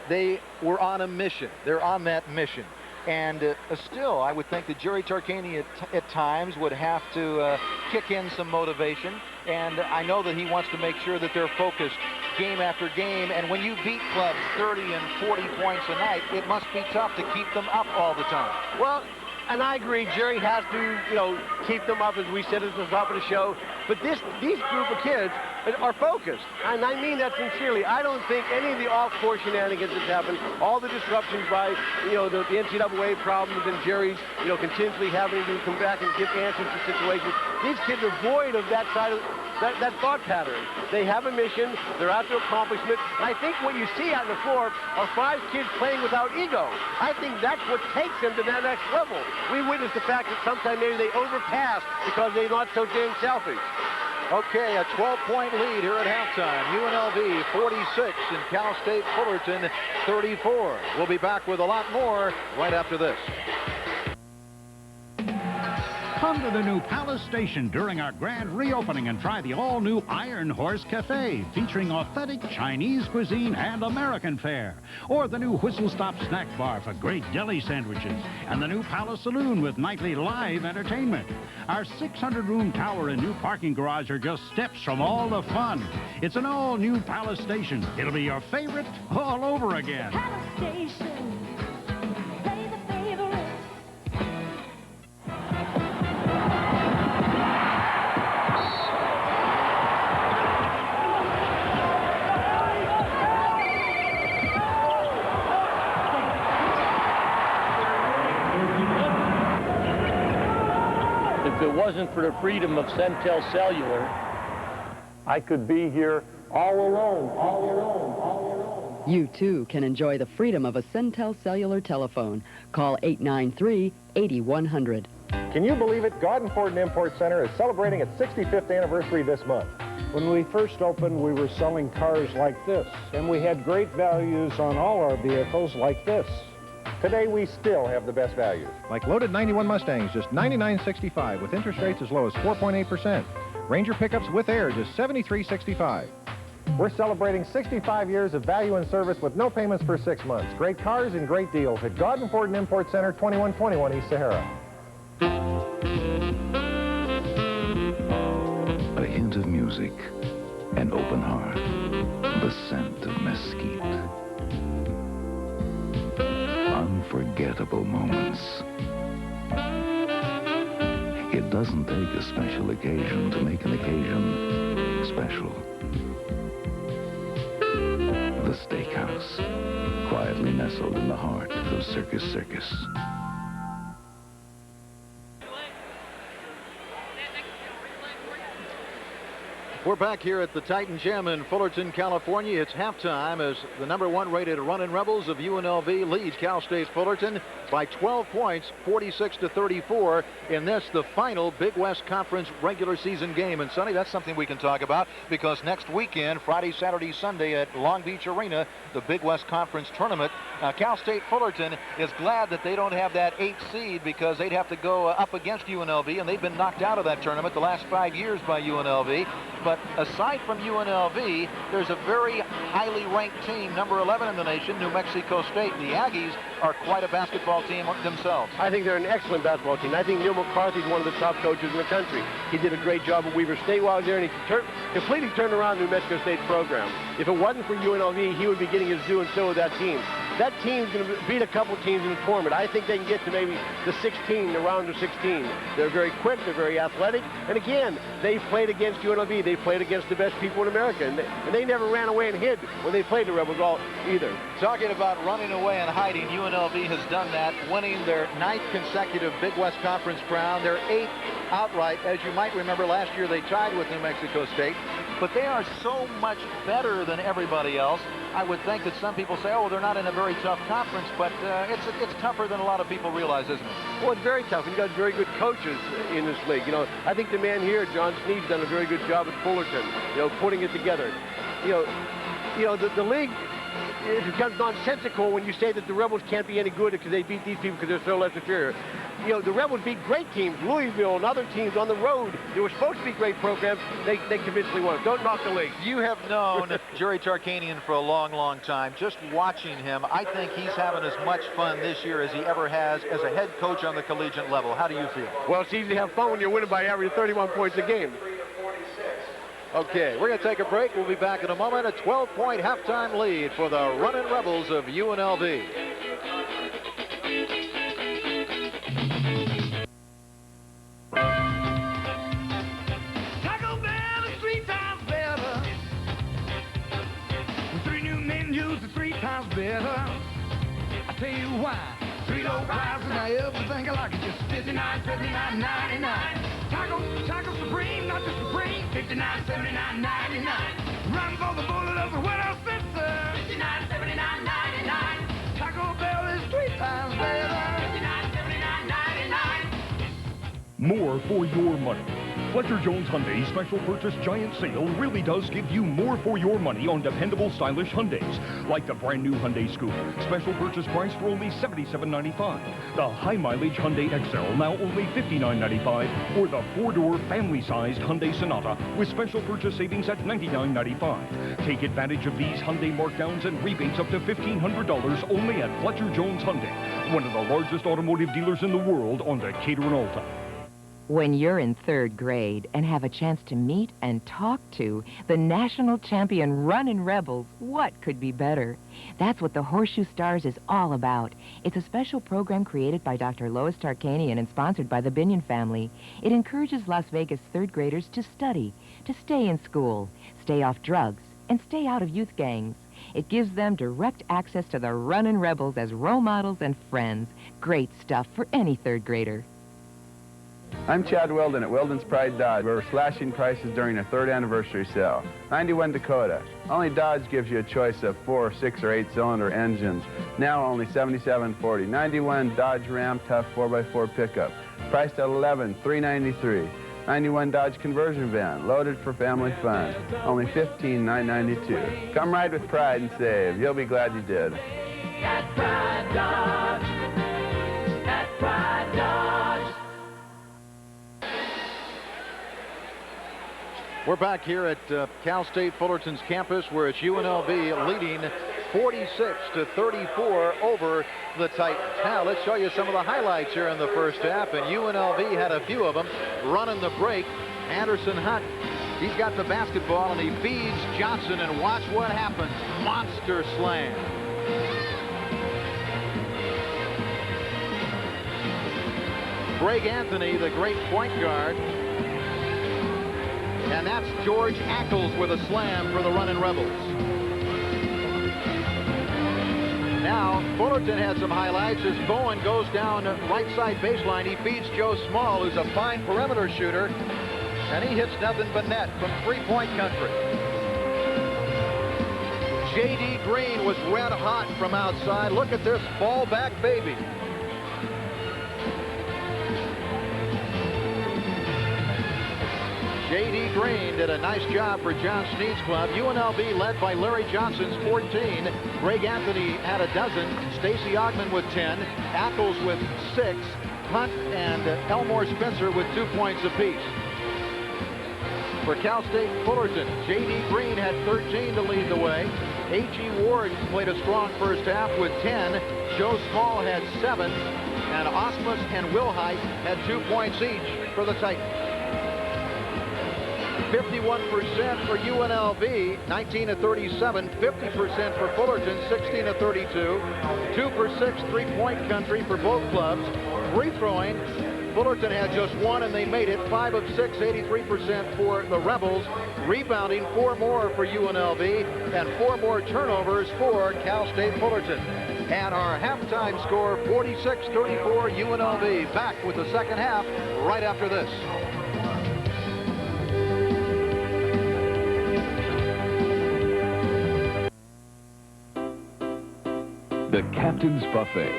they were on a mission. They're on that mission. And still, I would think that Jerry Tarkanian at times would have to kick in some motivation. And I know that he wants to make sure that they're focused game after game. And when you beat clubs 30 and 40 points a night, it must be tough to keep them up all the time. Well, and I agree, Jerry has to, keep them up, as we said at the top of the show. But these group of kids are focused, and I mean that sincerely. I don't think any of the off-court shenanigans that's happened, all the disruptions by, the NCAA problems and Jerry's, continuously having to come back and give answers to situations. These kids are void of that side of that thought pattern. They have a mission. They're out to accomplishment. And I think what you see out on the floor are 5 kids playing without ego. I think that's what takes them to that next level. We witness the fact that sometimes maybe they overpass because they're not so damn selfish. Okay, a 12-point lead here at halftime. UNLV 46 and Cal State Fullerton 34. We'll be back with a lot more right after this. Come to the new Palace Station during our grand reopening and try the all-new Iron Horse Cafe, featuring authentic Chinese cuisine and American fare. Or the new Whistle Stop Snack Bar for great deli sandwiches. And the new Palace Saloon with nightly live entertainment. Our 600-room tower and new parking garage are just steps from all the fun. It's an all-new Palace Station. It'll be your favorite all over again. Palace Station. Play the favorites. If it wasn't for the freedom of Centel Cellular, I could be here all alone. You, too, can enjoy the freedom of a Centel Cellular telephone. Call 893-8100. Can you believe it? Garden Ford and Import Center is celebrating its 65th anniversary this month. When we first opened, we were selling cars like this, and we had great values on all our vehicles like this. Today, we still have the best values. Like loaded 91 Mustangs, just $99.65 with interest rates as low as 4.8%. Ranger pickups with air, just $73.65. We're celebrating 65 years of value and service with no payments for 6 months. Great cars and great deals at Garden Ford and Import Center, 2121 East Sahara. A hint of music, an open heart, the scent of mesquite. Unforgettable moments. It doesn't take a special occasion to make an occasion special. The Steakhouse, quietly nestled in the heart of Circus Circus. We're back here at the Titan Gym in Fullerton, California. It's halftime as the #1 rated Runnin' Rebels of UNLV leads Cal State Fullerton by 12 points, 46-34 in this, the final Big West Conference regular season game. And Sonny, that's something we can talk about because next weekend, Friday, Saturday, Sunday at Long Beach Arena, the Big West Conference tournament, Cal State Fullerton is glad that they don't have that 8th seed because they'd have to go up against UNLV, and they've been knocked out of that tournament the last 5 years by UNLV. But aside from UNLV, there's a very highly ranked team, number 11 in the nation, New Mexico State. The Aggies are quite a basketball team themselves. I think they're an excellent basketball team. I think Neil McCarthy is one of the top coaches in the country. He did a great job at Weber State while he was there, and he completely turned around New Mexico State's program. If it wasn't for UNLV, he would be getting his due, and so would that team. That team's going to beat a couple teams in the tournament. I think they can get to maybe the 16, the round of 16. They're very quick, they're very athletic, and again, they played against UNLV. They played against the best people in America, and they never ran away and hid when they played the Rebels either. Talking about running away and hiding, UNLV has done that, winning their 9th consecutive Big West Conference crown, their 8th outright. As you might remember, last year they tied with New Mexico State, but they are so much better than everybody else. I would think that some people say, oh, they're not in a very tough conference, but it's tougher than a lot of people realize, isn't it? Well, it's very tough. You've got very good coaches in this league. You know, I think the man here, John Sneed's done a very good job at Fullerton, you know, putting it together. The league, it becomes nonsensical when you say that the Rebels can't be any good because they beat these people because they're so less inferior. You know, the Rebels beat great teams, Louisville and other teams on the road. They were supposed to be great programs. They convincingly won. Don't knock the league. You have known Jerry Tarkanian for a long, long time. Just watching him, I think he's having as much fun this year as he ever has as a head coach on the collegiate level. How do you feel? Well, it's easy to have fun when you're winning by average 31 points a game. Okay, we're going to take a break. We'll be back in a moment. A 12-point halftime lead for the Runnin' Rebels of UNLV. Taco Bell is 3 times better. With 3 new menus, are 3 times better. I tell you why. 3 low prices, now everything I like is just $59.79.99. Taco Supreme, not just Supreme, $59.79.99. Run for the bullet of the Widow Spencer, $59.79.99. Taco Bell is 3 times better, $59.79.99. More for your money. Fletcher Jones Hyundai's special purchase giant sale really does give you more for your money on dependable, stylish Hyundais, like the brand new Hyundai Scooter, special purchase price for only $77.95. The high mileage Hyundai XL, now only $59.95, or the 4-door family-sized Hyundai Sonata with special purchase savings at $99.95. Take advantage of these Hyundai markdowns and rebates up to $1,500 only at Fletcher Jones Hyundai, one of the largest automotive dealers in the world on Decatur and Alta. When you're in 3rd grade and have a chance to meet and talk to the national champion running rebels, what could be better? That's what the Horseshoe Stars is all about. It's a special program created by Dr. Lois Tarkanian and sponsored by the Binion family. It encourages Las Vegas 3rd graders to study, to stay in school, stay off drugs, and stay out of youth gangs. It gives them direct access to the running rebels as role models and friends. Great stuff for any 3rd grader. I'm Chad Weldon at Weldon's Pride Dodge. We're slashing prices during our 3rd anniversary sale. 91 Dakota. Only Dodge gives you a choice of 4, 6, or 8-cylinder engines. Now only $77.40. 91 Dodge Ram Tough 4x4 pickup. Priced at $11,393. 91 Dodge conversion van, loaded for family fun. Only $15,992. Come ride with Pride and save. You'll be glad you did. At Pride Dodge. At Pride Dodge. We're back here at Cal State Fullerton's campus, where it's UNLV leading 46-34 over the Titans. Now let's show you some of the highlights here in the first half, and UNLV had a few of them. Running the break, Anderson Hunt, he's got the basketball and he feeds Johnson, and watch what happens. Monster slam. Greg Anthony, the great point guard. And that's George Ackles with a slam for the running Rebels. Now, Fullerton had some highlights as Bowen goes down right side baseline. He feeds Joe Small, who's a fine perimeter shooter, and he hits nothing but net from three-point country. J.D. Green was red hot from outside. Look at this ball back baby. J.D. Green did a nice job for John Snead's club. UNLV led by Larry Johnson's 14. Greg Anthony had a dozen. Stacy Ogman with 10. Ackles with 6. Hunt and Elmore Spencer with 2 points apiece. For Cal State Fullerton, J.D. Green had 13 to lead the way. A.G. Ward played a strong first half with 10. Joe Small had 7. And Osmus and Wilhite had 2 points each for the Titans. 51% for UNLV, 19-37, 50% for Fullerton, 16-32. 2 for 6 3-point country for both clubs. Free throwing, Fullerton had just 1 and they made it. 5 of 6, 83% for the Rebels. Rebounding, 4 more for UNLV and 4 more turnovers for Cal State Fullerton. And our halftime score, 46-34 UNLV. Back with the second half right after this. The Captain's Buffet.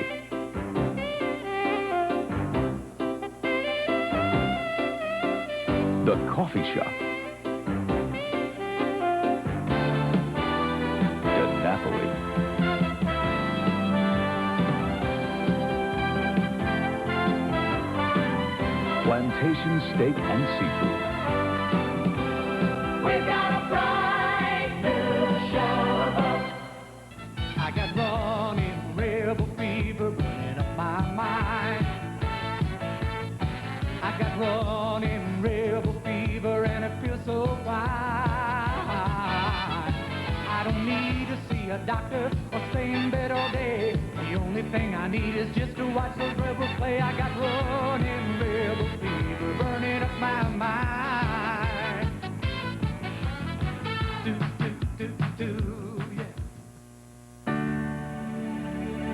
The Coffee Shop. De Napoli. Plantation Steak and Seafood. We've got a bright new showboat. I got running rebel fever burning up my mind. I got running rebel fever and it feels so fine. I don't need to see a doctor or stay in bed all day. The only thing I need is just to watch those rebels play. I got running rebel fever burning up my mind.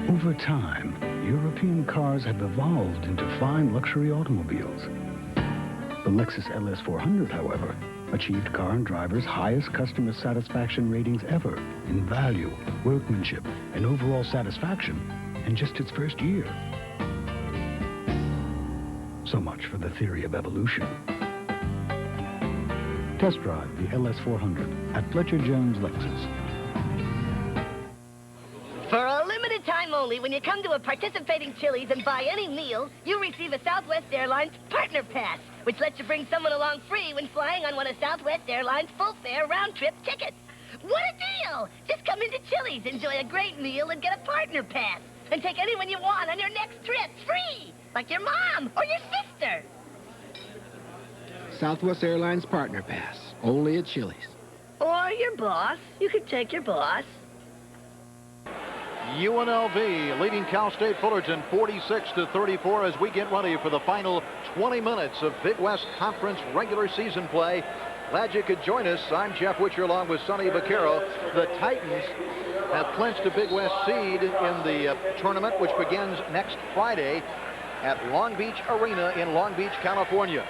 Over time, European cars have evolved into fine luxury automobiles. The Lexus LS400, however, achieved car and driver's highest customer satisfaction ratings ever in value, workmanship, and overall satisfaction in just its first year. So much for the theory of evolution. Test drive the LS400 at Fletcher Jones Lexus. For a limited time only, when you come to a participating Chili's and buy any meal, you receive a Southwest Airlines Partner Pass, which lets you bring someone along free when flying on one of Southwest Airlines' full-fare round-trip tickets. What a deal! Just come into Chili's, enjoy a great meal, and get a Partner Pass, and take anyone you want on your next trip free, like your mom or your sister. Southwest Airlines Partner Pass, only at Chili's. Or your boss. You could take your boss. UNLV leading Cal State Fullerton 46-34 as we get ready for the final 20 minutes of Big West Conference regular season play. Glad you could join us. I'm Jeff Witcher along with Sonny Vaquero. The Titans have clinched a Big West seed in the tournament, which begins next Friday at Long Beach Arena in Long Beach, California.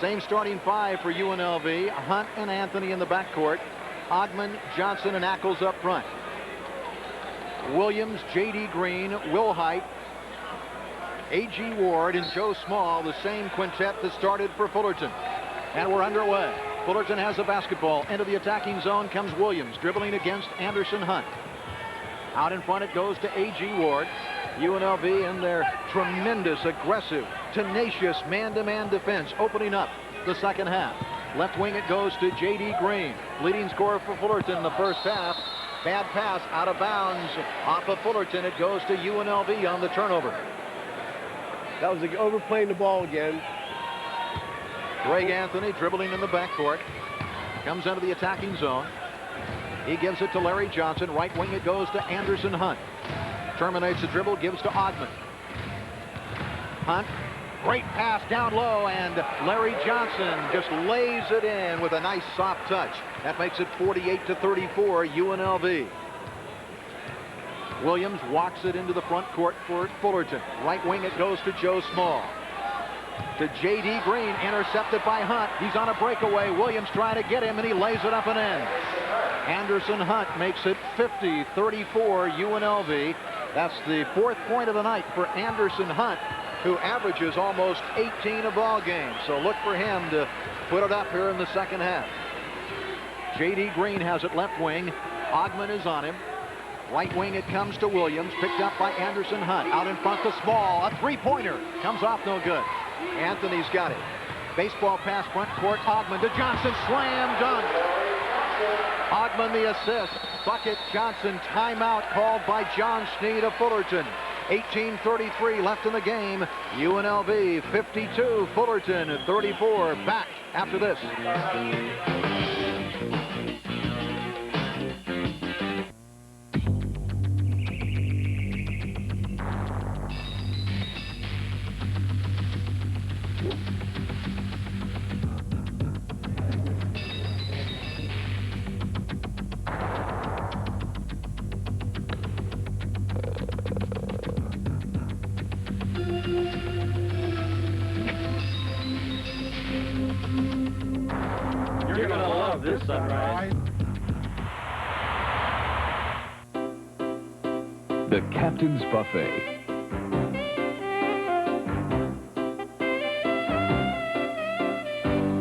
Same starting five for UNLV. Hunt and Anthony in the backcourt. Ogman, Johnson, and Ackles up front. Williams, J.D. Green, Will Height, A.G. Ward, and Joe Small, the same quintet that started for Fullerton. And we're underway. Fullerton has the basketball. Into the attacking zone comes Williams, dribbling against Anderson Hunt. Out in front it goes to A.G. Ward. UNLV in their tremendous, aggressive, tenacious man-to-man defense, opening up the second half. Left wing it goes to J.D. Green, leading scorer for Fullerton in the first half. Bad pass out of bounds off of Fullerton. It goes to UNLV on the turnover. That was overplaying the ball again. Greg Anthony dribbling in the backcourt. Comes into the attacking zone. He gives it to Larry Johnson. Right wing it goes to Anderson Hunt. Terminates the dribble, gives to Ogman. Hunt, great pass down low, and Larry Johnson just lays it in with a nice soft touch. That makes it 48-34 UNLV. Williams walks it into the front court for Fullerton. Right wing it goes to Joe Small. To J.D. Green, intercepted by Hunt. He's on a breakaway. Williams trying to get him, and he lays it up and in. Anderson Hunt makes it 50-34 UNLV. That's the fourth point of the night for Anderson Hunt, who averages almost 18 a ball game. So look for him to put it up here in the second half. J.D. Green has it left wing. Ogman is on him. Right wing it comes to Williams, picked up by Anderson Hunt. Out in front to Small. A three-pointer. Comes off no good. Anthony's got it. Baseball pass front court. Ogman to Johnson. Slam dunk. Ogman the assist. Bucket Johnson. Timeout called by John Sneed of Fullerton. 18:33 left in the game. UNLV 52, Fullerton 34. Back after this. You're gonna love this sunrise. The Captain's Buffet.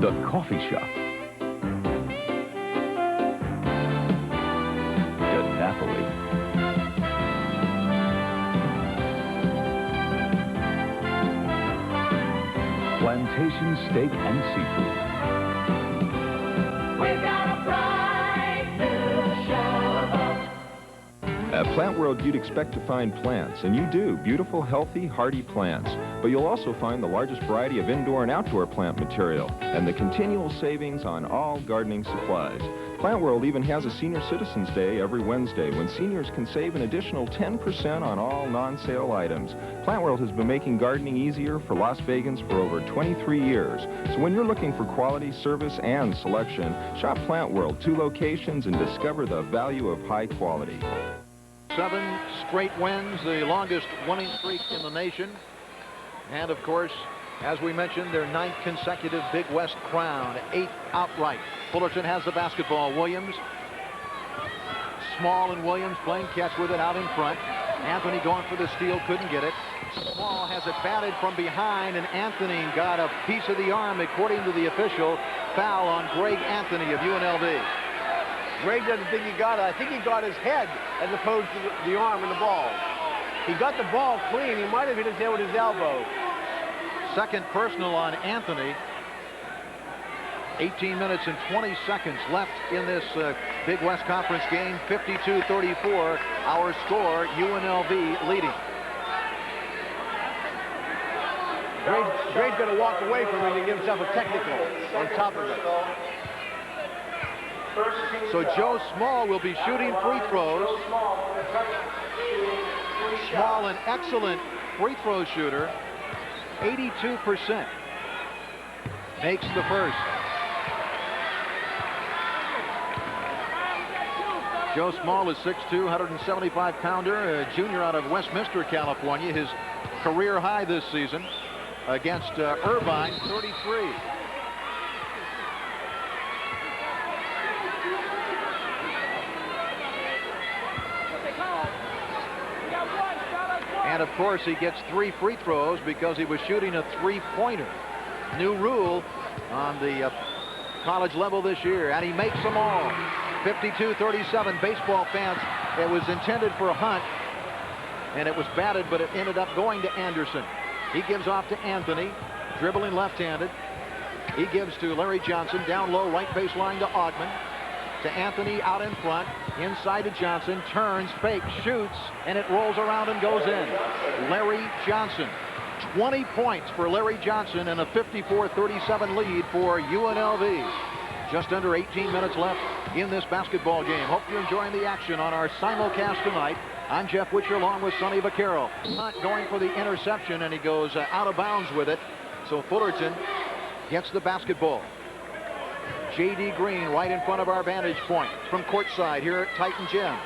The Coffee Shop. De Napoli. Plantation Steak and Seafood. We've got a bright new show about. At Plant World, you'd expect to find plants, and you do. Beautiful, healthy, hardy plants. But you'll also find the largest variety of indoor and outdoor plant material, and the continual savings on all gardening supplies. Plant World even has a Senior Citizens Day every Wednesday, when seniors can save an additional 10% on all non-sale items. Plant World has been making gardening easier for Las Vegans for over 23 years. So when you're looking for quality, service, and selection, shop Plant World, 2 locations, and discover the value of high quality. 7 straight wins, the longest winning streak in the nation. And of course, as we mentioned, their 9th consecutive Big West crown, 8th outright. Fullerton has the basketball. Williams, Small and Williams playing catch with it out in front. Anthony going for the steal, couldn't get it. Small has it batted from behind, and Anthony got a piece of the arm, according to the official. Foul on Greg Anthony of UNLV. Greg doesn't think he got it. I think he got his head as opposed to the arm and the ball. He got the ball clean. He might have hit his head with his elbow. Second personal on Anthony. 18 minutes and 20 seconds left in this Big West Conference game. 52-34, our score, UNLV leading. Greg's going to walk away from it and give himself a technical on top of it. So Joe Small will be shooting free throws. Small, an excellent free throw shooter. 82%. Makes the first. Joe Small is 6'2", 175-pounder, a junior out of Westminster, California. His career high this season against Irvine, 33. And of course, he gets 3 free throws because he was shooting a 3-pointer. New rule on the college level this year, and he makes them all. 52-37. Baseball fans, it was intended for Hunt, and it was batted, but it ended up going to Anderson. He gives off to Anthony, dribbling left-handed. He gives to Larry Johnson, down low, right baseline to Augman. To Anthony out in front, inside to Johnson, turns, fakes, shoots, and it rolls around and goes in. Larry Johnson. 20 points for Larry Johnson and a 54-37 lead for UNLV. Just under 18 minutes left in this basketball game. Hope you're enjoying the action on our simulcast tonight. I'm Jeff Witcher along with Sonny Vaccaro. Hunt going for the interception, and he goes out of bounds with it. So Fullerton gets the basketball. J.D. Green right in front of our vantage point from courtside here at Titan Gym.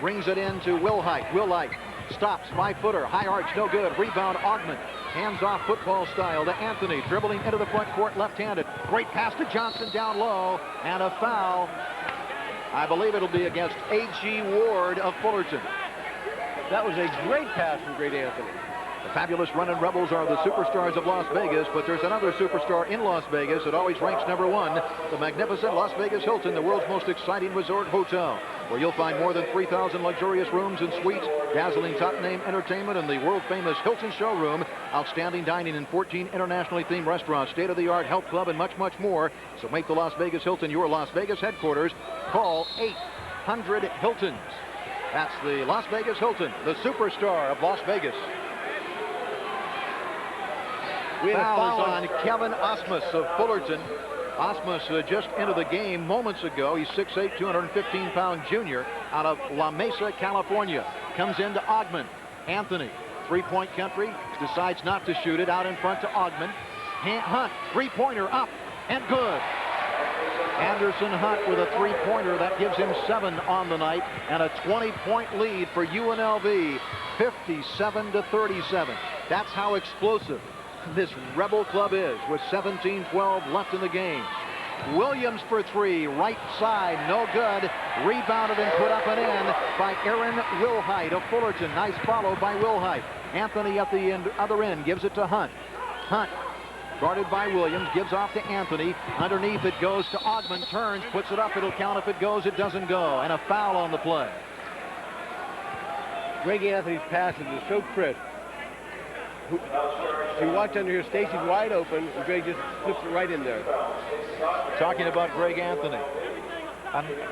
Brings it in to Wilhite. Wilhite stops, 5-footer, high arch, no good. Rebound, Augman. Hands off football style to Anthony, dribbling into the front court left-handed. Great pass to Johnson down low, and a foul. I believe it'll be against A.G. Ward of Fullerton. That was a great pass from Great Anthony. The fabulous running Rebels are the superstars of Las Vegas, but there's another superstar in Las Vegas that always ranks #1, the magnificent Las Vegas Hilton, the world's most exciting resort hotel, where you'll find more than 3,000 luxurious rooms and suites, dazzling top-name entertainment, and the world-famous Hilton showroom, outstanding dining in 14 internationally themed restaurants, state-of-the-art health club, and much, much more. So make the Las Vegas Hilton your Las Vegas headquarters. Call 800-HILTONS. That's the Las Vegas Hilton, the superstar of Las Vegas. Foul is on Kevin Osmus of Fullerton. Osmus just into the game moments ago. He's 6'8", 215-pound junior out of La Mesa, California. Comes into Augman. Anthony, three-point country, decides not to shoot it. Out in front to Augman. Hunt, three-pointer up and good. Anderson Hunt with a three-pointer. That gives him 7 on the night and a 20-point lead for UNLV, 57-37. That's how explosive this Rebel club is, with 17-12 left in the game. Williams for 3, right side, no good. Rebounded and put up and in by Aaron Wilhite of Fullerton. Nice follow by Wilhite. Anthony at the other end gives it to Hunt. Hunt, guarded by Williams, gives off to Anthony. Underneath it goes to Augman, turns, puts it up. It'll count if it goes. It doesn't go. And a foul on the play. Greg Anthony's passes is so crisp. You watch under here, Stacy's wide open, and Greg just slips it right in there. Talking about Greg Anthony,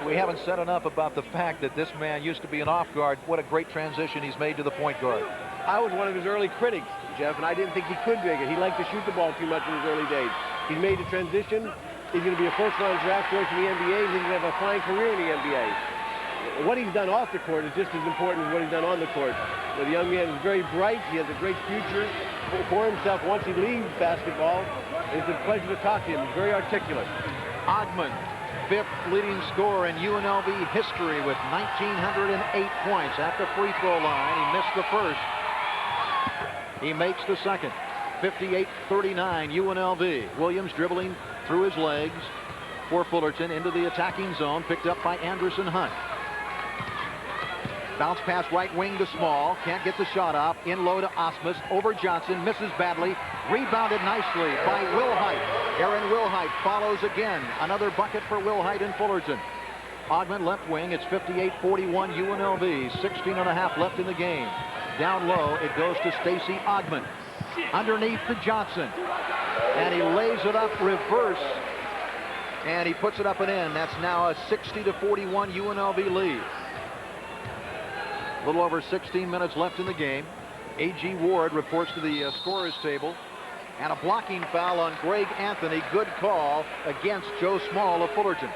we haven't said enough about the fact that this man used to be an off guard. What a great transition he's made to the point guard. I was one of his early critics, Jeff, and I didn't think he could make it. He liked to shoot the ball too much in his early days. He's made the transition. He's going to be a first-round draft choice in the NBA. He's going to have a fine career in the NBA. What he's done off the court is just as important as what he's done on the court. The young man is very bright. He has a great future for himself once he leaves basketball. It's a pleasure to talk to him. He's very articulate. Augman, 5th leading scorer in UNLV history with 1,908 points at the free throw line. He missed the first. He makes the second. 58-39 UNLV. Williams dribbling through his legs for Fullerton into the attacking zone, picked up by Anderson Hunt. Bounce pass right wing to Small. Can't get the shot off. In low to Osmus. Over Johnson. Misses badly. Rebounded nicely by Wilhite. Aaron Wilhite follows again. Another bucket for Wilhite in Fullerton. Ogman left wing. It's 58-41 UNLV. 16 and a half left in the game. Down low, it goes to Stacy Ogman. Underneath to Johnson. And he lays it up reverse. And he puts it up and in. That's now a 60-41 UNLV lead. A little over 16 minutes left in the game. A.G. Ward reports to the scorer's table. And a blocking foul on Greg Anthony. Good call against Joe Small of Fullerton.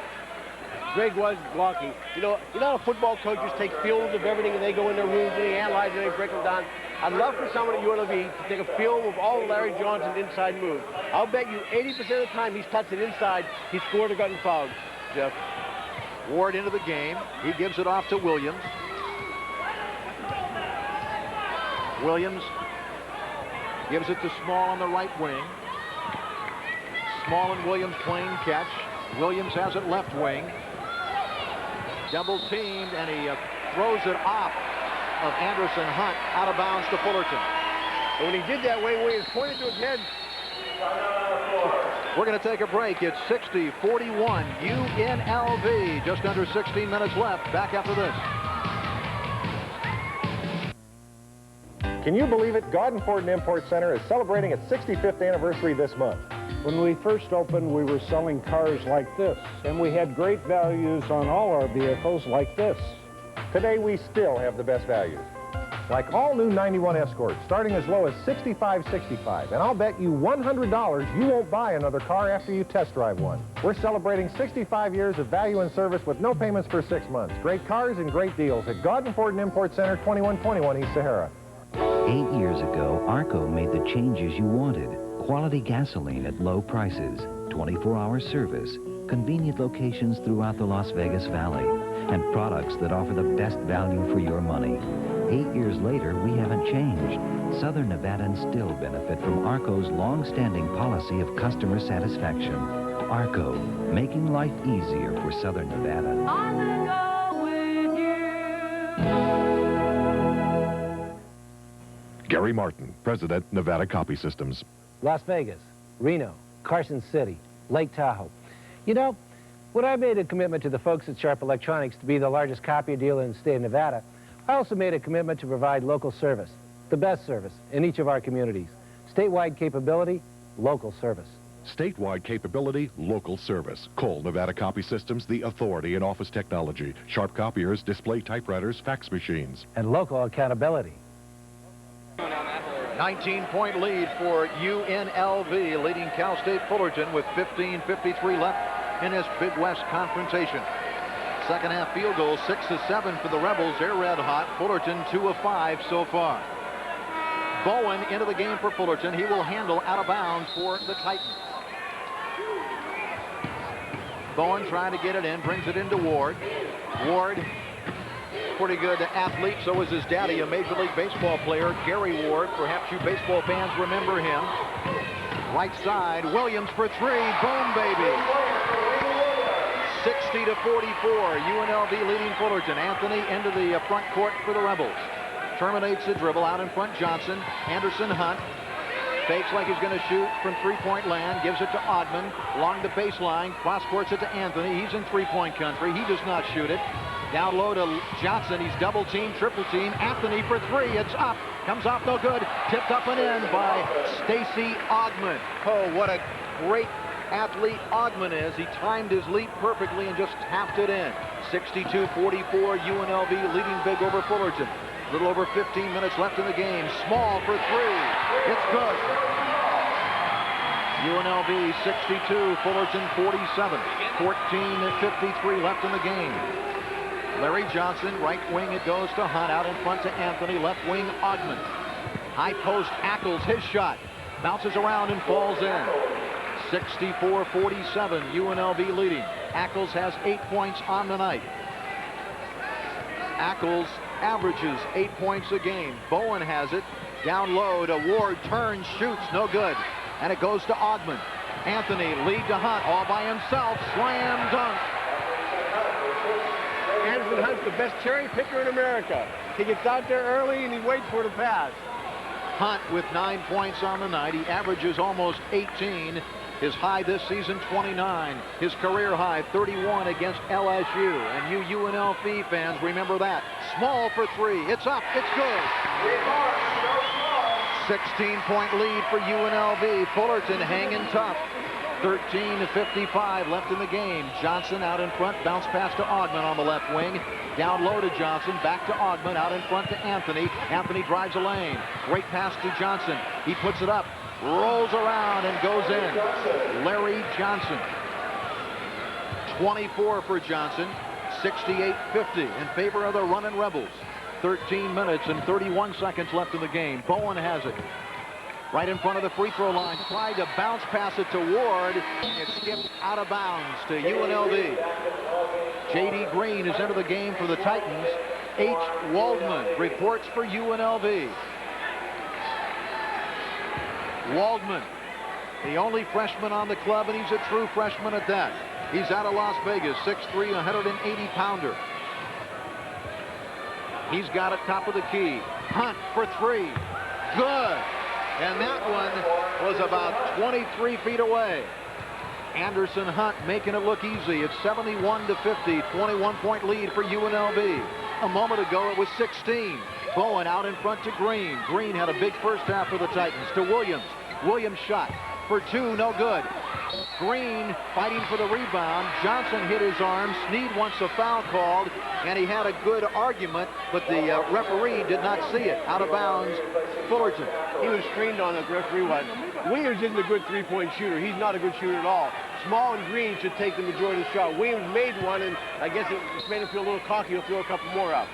Greg was blocking. You know how football coaches take films of everything and they go in their rooms and they analyze it and they break them down. I'd love for someone at UNLV to take a film of all Larry Johnson's inside moves. I'll bet you 80% of the time he's touched it inside, he scored or gotten fouled, Jeff. Ward into the game. He gives it off to Williams. Williams gives it to Small on the right wing. Small and Williams playing catch. Williams has it left wing. Double teamed, and he throws it off of Anderson Hunt out of bounds to Fullerton. And when he did that, Wayne Williams pointed to his head. We're going to take a break. It's 60-41 UNLV. Just under 16 minutes left. Back after this. Can you believe it? Garden-Ford Import Center is celebrating its 65th anniversary this month. When we first opened, we were selling cars like this, and we had great values on all our vehicles like this. Today, we still have the best values. Like all new 91 Escorts, starting as low as $65.65. And I'll bet you $100 you won't buy another car after you test drive one. We're celebrating 65 years of value and service with no payments for 6 months. Great cars and great deals at Garden-Ford Import Center, 2121 East Sahara. 8 years ago, ARCO made the changes you wanted. Quality gasoline at low prices, 24-hour service, convenient locations throughout the Las Vegas Valley, and products that offer the best value for your money. 8 years later, we haven't changed. Southern Nevadans still benefit from ARCO's long-standing policy of customer satisfaction. ARCO, making life easier for Southern Nevada. I'm gonna go with you. Gary Martin, President, Nevada Copy Systems. Las Vegas, Reno, Carson City, Lake Tahoe. You know, when I made a commitment to the folks at Sharp Electronics to be the largest copier dealer in the state of Nevada, I also made a commitment to provide local service, the best service in each of our communities. Statewide capability, local service. Statewide capability, local service. Call Nevada Copy Systems, the authority in office technology. Sharp copiers, display typewriters, fax machines. And local accountability. 19-point lead for UNLV, leading Cal State Fullerton with 15:53 left in this Big West confrontation. Second half field goal, 6-7 for the Rebels. They're red hot. Fullerton 2 of 5 so far. Bowen into the game for Fullerton. He will handle out of bounds for the Titans. Bowen trying to get it in, brings it into Ward. Ward, pretty good athlete. So is his daddy, a Major League Baseball player, Gary Ward. Perhaps you baseball fans remember him. Right side, Williams for three. Boom, baby. 60-44. UNLV leading Fullerton. Anthony into the front court for the Rebels. Terminates the dribble out in front. Johnson. Anderson Hunt. Fakes like he's going to shoot from three-point land. Gives it to Ogman. Along the baseline. Cross-courts it to Anthony. He's in three-point country. He does not shoot it. Down low to Johnson. He's double-team, triple-team. Anthony for three. It's up. Comes off no good. Tipped up and in by Stacy Ogman. Oh, what a great athlete Ogman is. He timed his leap perfectly and just tapped it in. 62-44. UNLV leading big over Fullerton. A little over 15 minutes left in the game. Small for three. It's good. UNLV 62, Fullerton 47. 14:53 left in the game. Larry Johnson, right wing, it goes to Hunt. Out in front to Anthony, left wing Ogman. High post, Ackles, his shot. Bounces around and falls in. 64-47, UNLV leading. Ackles has 8 points on the night. Ackles averages 8 points a game. Bowen has it. Down low to Ward, turns, shoots, no good. And it goes to Ogman. Anthony, lead to Hunt, all by himself. Slam dunk. And Anderson Hunt's the best cherry picker in America. He gets out there early and he waits for the pass. Hunt with 9 points on the night. He averages almost 18. His high this season, 29. His career high, 31 against LSU. And you UNLV fans, remember that. Small for three. It's up. It's good. 16-point lead for UNLV. Fullerton hanging tough. 13-55 left in the game. Johnson out in front. Bounce pass to Augman on the left wing. Down low to Johnson. Back to Augman. Out in front to Anthony. Anthony drives a lane. Great pass to Johnson. He puts it up. Rolls around and goes in. Larry Johnson. 24 for Johnson. 68-50 in favor of the running Rebels. 13 minutes and 31 seconds left in the game. Bowen has it. Right in front of the free throw line. Tried to bounce pass it to Ward. It skipped out of bounds to UNLV. J.D. Green is into the game for the Titans. H. Waldman reports for UNLV. Waldman, the only freshman on the club, and he's a true freshman at that. He's out of Las Vegas, 6'3", 180-pounder. He's got it top of the key. Hunt for three. Good. And that one was about 23 feet away. Anderson Hunt making it look easy. It's 71-50, 21-point lead for UNLV. A moment ago, it was 16. Bowen out in front to Green. Green had a big first half for the Titans. To Williams. Williams shot for two, no good. Green fighting for the rebound. Johnson hit his arm. Snead wants a foul called, and he had a good argument, but the referee did not see it. Out of bounds, Fullerton. He was screened on the referee was. Williams isn't a good three-point shooter. He's not a good shooter at all. Small and Green should take the majority of the shot. Williams made one, and I guess it just made him feel a little cocky. He'll throw a couple more up.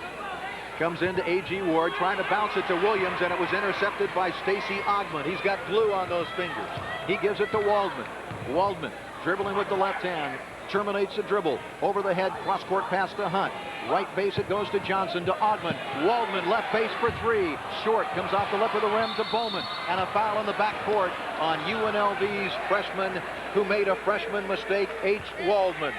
Comes into A.G. Ward, trying to bounce it to Williams, and it was intercepted by Stacy Augman. He's got glue on those fingers. He gives it to Waldman. Waldman dribbling with the left hand. Terminates the dribble. Over the head, cross-court pass to Hunt. Right base, it goes to Johnson, to Augman. Waldman, left base for three. Short, comes off the lip of the rim to Bowman. And a foul in the backcourt on UNLV's freshman who made a freshman mistake, H. Waldman.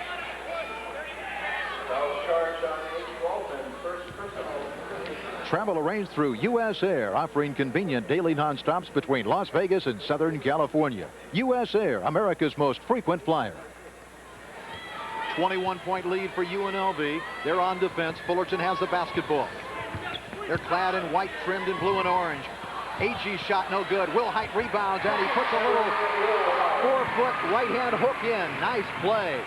Travel arranged through U.S. Air, offering convenient daily nonstops between Las Vegas and Southern California. U.S. Air, America's most frequent flyer. 21-point lead for UNLV. They're on defense. Fullerton has the basketball. They're clad in white, trimmed in blue and orange. A.G. shot no good. Wilhite rebounds, and he puts a little 4-foot right-hand hook in. Nice play.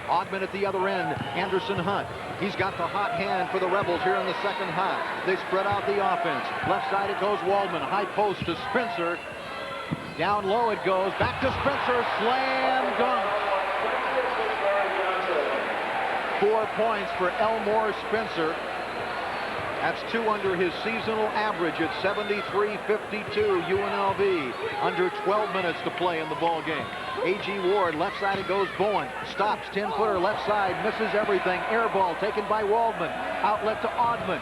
Augman at the other end. Anderson Hunt. He's got the hot hand for the Rebels here in the second half. They spread out the offense. Left side it goes Waldman. High post to Spencer. Down low it goes. Back to Spencer. Slam dunk. 4 points for Elmore Spencer. That's 2 under his seasonal average at 73-52 UNLV. Under 12 minutes to play in the ball game. A.G. Ward, left side it goes Bowen. Stops, 10-footer left side, misses everything. Air ball taken by Waldman. Outlet to Augman.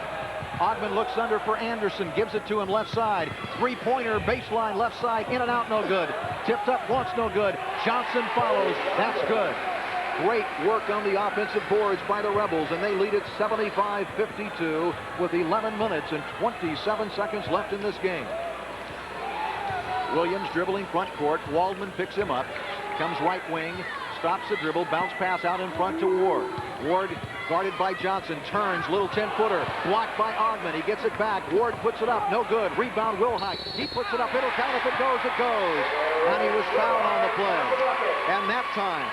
Augman looks under for Anderson, gives it to him left side. Three-pointer, baseline left side, in and out, no good. Tipped up once, no good. Johnson follows, that's good. Great work on the offensive boards by the Rebels, and they lead it 75-52 with 11 minutes and 27 seconds left in this game. Williams dribbling front court. Waldman picks him up. Comes right wing. Stops the dribble. Bounce pass out in front to Ward. Ward guarded by Johnson. Turns. Little 10-footer. Blocked by Augman. He gets it back. Ward puts it up. No good. Rebound Wilhite. He puts it up. It'll count. If it goes, it goes. And he was fouled on the play. And that time,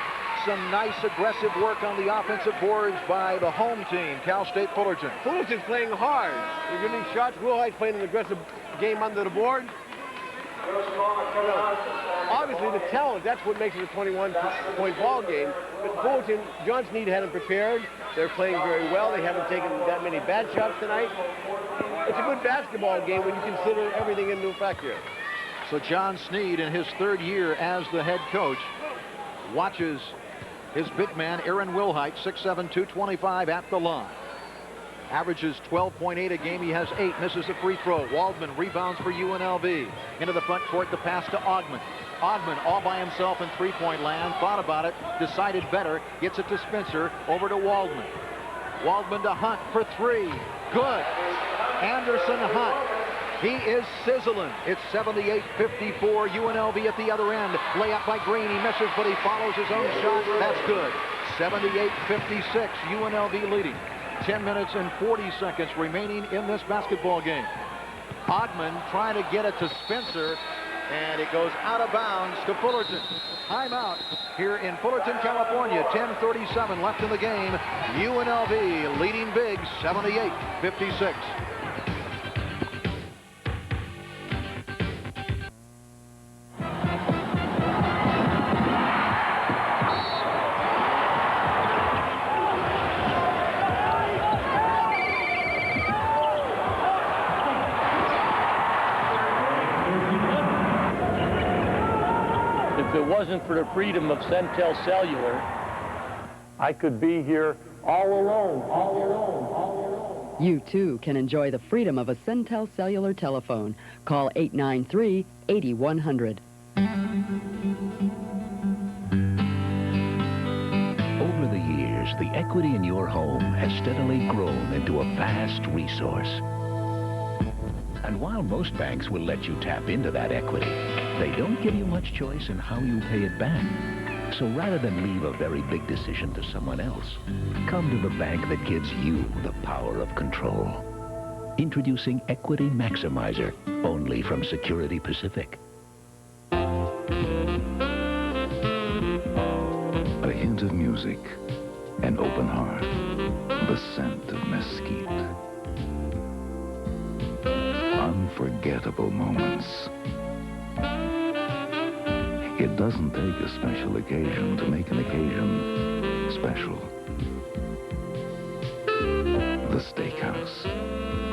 some nice aggressive work on the offensive boards by the home team, Cal State Fullerton. Fullerton's playing hard. They're getting shots. Wilhite's playing an aggressive game under the board. Obviously, the talent, that's what makes it a 21-point ball game. But Fullerton, John Snead had them prepared. They're playing very well. They haven't taken that many bad shots tonight. It's a good basketball game when you consider everything into effect here. So John Snead, in his third year as the head coach, watches his big man, Aaron Wilhite, 6'7", 225 at the line. Averages 12.8 a game. He has 8. Misses a free throw. Waldman rebounds for UNLV. Into the front court, the pass to Augman. Augman all by himself in three-point land. Thought about it. Decided better. Gets it to Spencer. Over to Waldman. Waldman to Hunt for three. Good. Anderson Hunt. He is sizzling. It's 78-54. UNLV at the other end. Layup by Green. He misses, but he follows his own shot. That's good. 78-56. UNLV leading. 10 minutes and 40 seconds remaining in this basketball game. Ogman trying to get it to Spencer, and it goes out of bounds to Fullerton. Timeout here in Fullerton, California. 10:37 left in the game. UNLV leading big, 78-56. If it wasn't for the freedom of Centel Cellular, I could be here all alone, all alone, all alone. You, too, can enjoy the freedom of a Centel Cellular telephone. Call 893-8100. Over the years, the equity in your home has steadily grown into a vast resource. And while most banks will let you tap into that equity, they don't give you much choice in how you pay it back. So rather than leave a very big decision to someone else, come to the bank that gives you the power of control. Introducing Equity Maximizer, only from Security Pacific. A hint of music, an open heart, the scent of mesquite. Unforgettable moments. It doesn't take a special occasion to make an occasion special. The Steakhouse,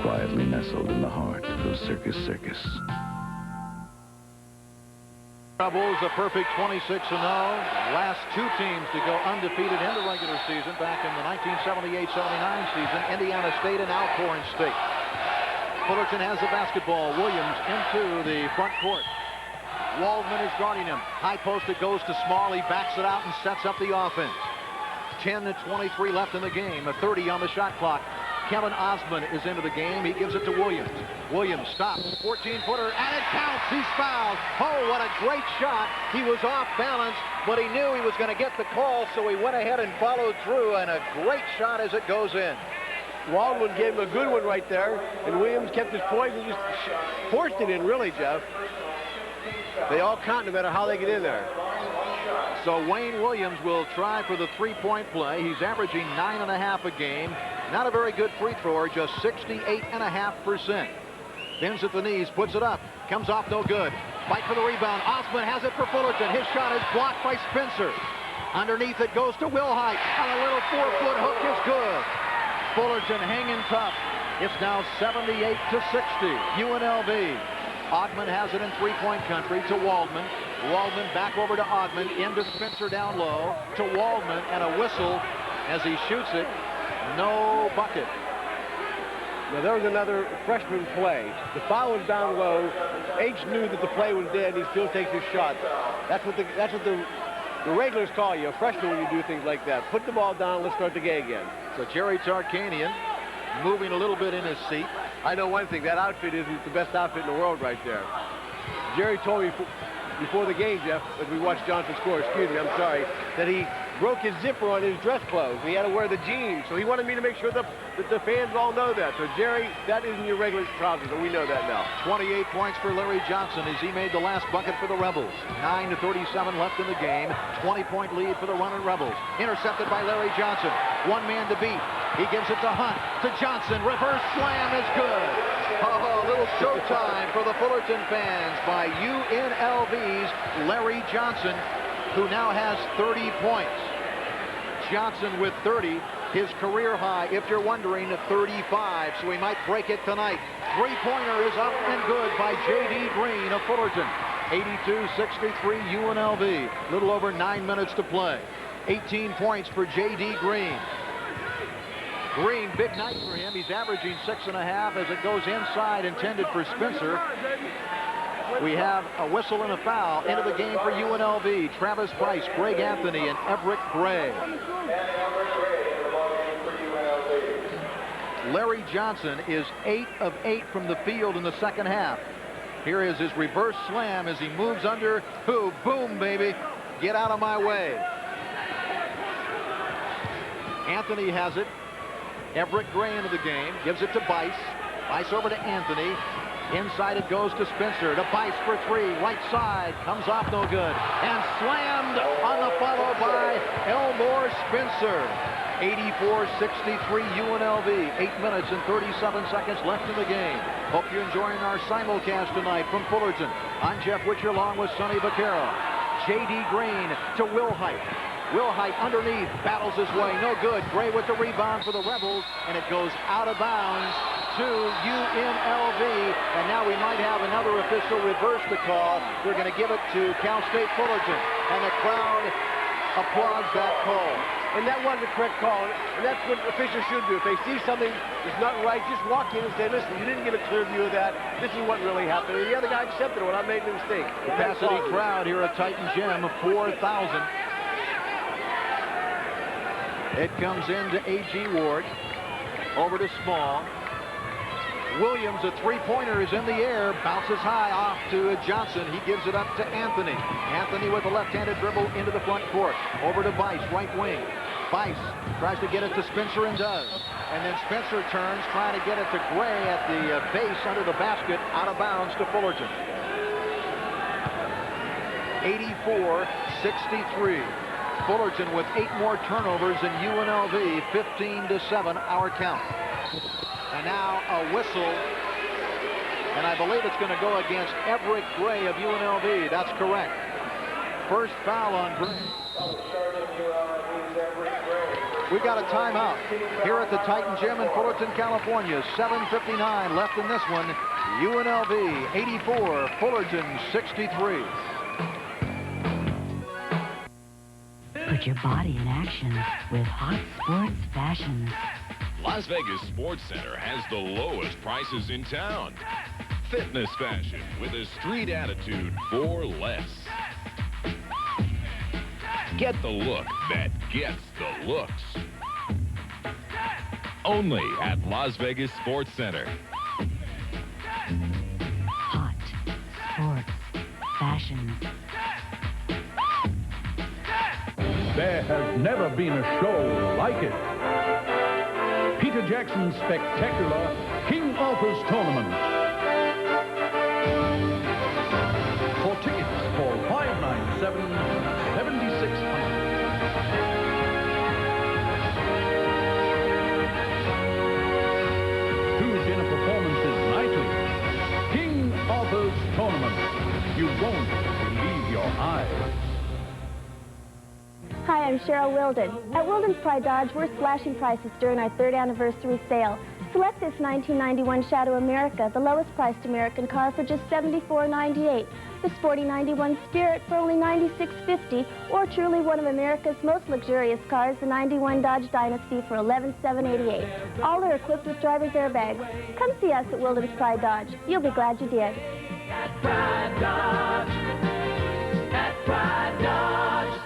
quietly nestled in the heart of Circus Circus. Rebels a perfect 26-0. Last two teams to go undefeated in the regular season back in the 1978-79 season. Indiana State and Alcorn State. Fullerton has the basketball. Williams into the front court. Waldman is guarding him. High post, it goes to Small. He backs it out and sets up the offense. 10:23 left in the game. A 30 on the shot clock. Kevin Osman is into the game. He gives it to Williams. Williams stops. 14-footer, and it counts. He's fouled. Oh, what a great shot. He was off balance, but he knew he was going to get the call, so he went ahead and followed through, and a great shot as it goes in. Waldman gave him a good one right there, and Williams kept his poise and just forced it in, really, Jeff. They all count no matter how they get in there. So Wayne Williams will try for the three-point play. He's averaging 9.5 a game. Not a very good free thrower, just 68.5%. Bends at the knees, puts it up, comes off no good. Fight for the rebound. Osman has it for Fullerton. His shot is blocked by Spencer. Underneath it goes to Wilhite. On a little 4-foot hook is good. Fullerton hanging tough. It's now 78-60. UNLV. Ogman has it in three-point country to Waldman. Waldman back over to Ogman, into Spencer down low, to Waldman, and a whistle as he shoots it. No bucket. Now, there was another freshman play. The foul was down low. H knew that the play was dead. He still takes his shot. That's what the regulars call you, a freshman, when you do things like that. Put the ball down. Let's start the game again. So Jerry Tarkanian moving a little bit in his seat. I know one thing. That outfit isn't the best outfit in the world right there. Jerry told me before the game, Jeff, as we watched Johnson score, excuse me, I'm sorry, that he broke his zipper on his dress clothes. He had to wear the jeans, so he wanted me to make sure that the fans all know that. So, Jerry, that isn't your regular trousers, and we know that now. 28 points for Larry Johnson as he made the last bucket for the Rebels. 9:37 left in the game. 20-point lead for the running Rebels. Intercepted by Larry Johnson. One man to beat. He gives it to Hunt, to Johnson. Reverse slam is good. Oh, a little showtime for the Fullerton fans by UNLV's Larry Johnson, who now has 30 points. Johnson with 30, his career high, if you're wondering, 35, so he might break it tonight. Three-pointer is up and good by J.D. Green of Fullerton. 82-63 UNLV. Little over 9 minutes to play. 18 points for J.D. Green. Green, big night for him. He's averaging 6.5 as it goes inside, intended for Spencer. We have a whistle and a foul into the game for UNLV. Travis Price, Greg Anthony, and Everett Gray. Larry Johnson is 8 of 8 from the field in the second half. Here is his reverse slam as he moves under. Who? Boom, baby. Get out of my way. Anthony has it. Everett Gray into the game. Gives it to Bice. Bice over to Anthony. Inside it goes to Spencer. To Bice for 3. Right side. Comes off no good. And slammed on the follow by Elmore Spencer. 84-63 UNLV. 8 minutes and 37 seconds left in the game. Hope you're enjoying our simulcast tonight from Fullerton. I'm Jeff Witcher along with Sonny Vaccaro. J.D. Green to Wilhite. Wilhite underneath, battles his way, no good. Gray with the rebound for the Rebels, and it goes out of bounds to UNLV. And now we might have another official reverse the call. We're going to give it to Cal State Fullerton, and the crowd applauds that call. And that was the correct call, and that's what officials should do. If they see something that's not right, just walk in and say, listen, you didn't get a clear view of that. This is what really happened. And the other guy accepted it when I made the mistake. Capacity crowd here at Titan Gym, 4,000. It comes into A.G. Ward. Over to Small. Williams, a three-pointer, is in the air. Bounces high off to Johnson. He gives it up to Anthony. Anthony with a left-handed dribble into the front court. Over to Bice, right wing. Bice tries to get it to Spencer and does. And then Spencer turns, trying to get it to Gray at the base under the basket, out of bounds to Fullerton. 84-63. Fullerton with 8 more turnovers than UNLV, 15-7, our count. And now a whistle, and I believe it's going to go against Everett Gray of UNLV. That's correct. First foul on Gray. We've got a timeout here at the Titan Gym in Fullerton, California. 7:59 left in this one. UNLV 84, Fullerton 63. Put your body in action with Hot Sports Fashions. Las Vegas Sports Center has the lowest prices in town. Fitness fashion with a street attitude for less. Get the look that gets the looks. Only at Las Vegas Sports Center. Hot Sports Fashions. There has never been a show like it. Peter Jackson's spectacular King Arthur's Tournament. For tickets, call 597-7600. Two dinner performances nightly. King Arthur's Tournament. You won't believe your eyes. Hi, I'm Cheryl Wilden. At Wilden's Pride Dodge, we're slashing prices during our 3rd anniversary sale. Select this 1991 Shadow America, the lowest priced American car, for just $74.98. The sporty 91 Spirit for only $96.50, or truly one of America's most luxurious cars, the 91 Dodge Dynasty for $11,788. All are equipped with driver's airbags. Come see us at Wilden's Pride Dodge. You'll be glad you did. At Pride Dodge. At Pride Dodge.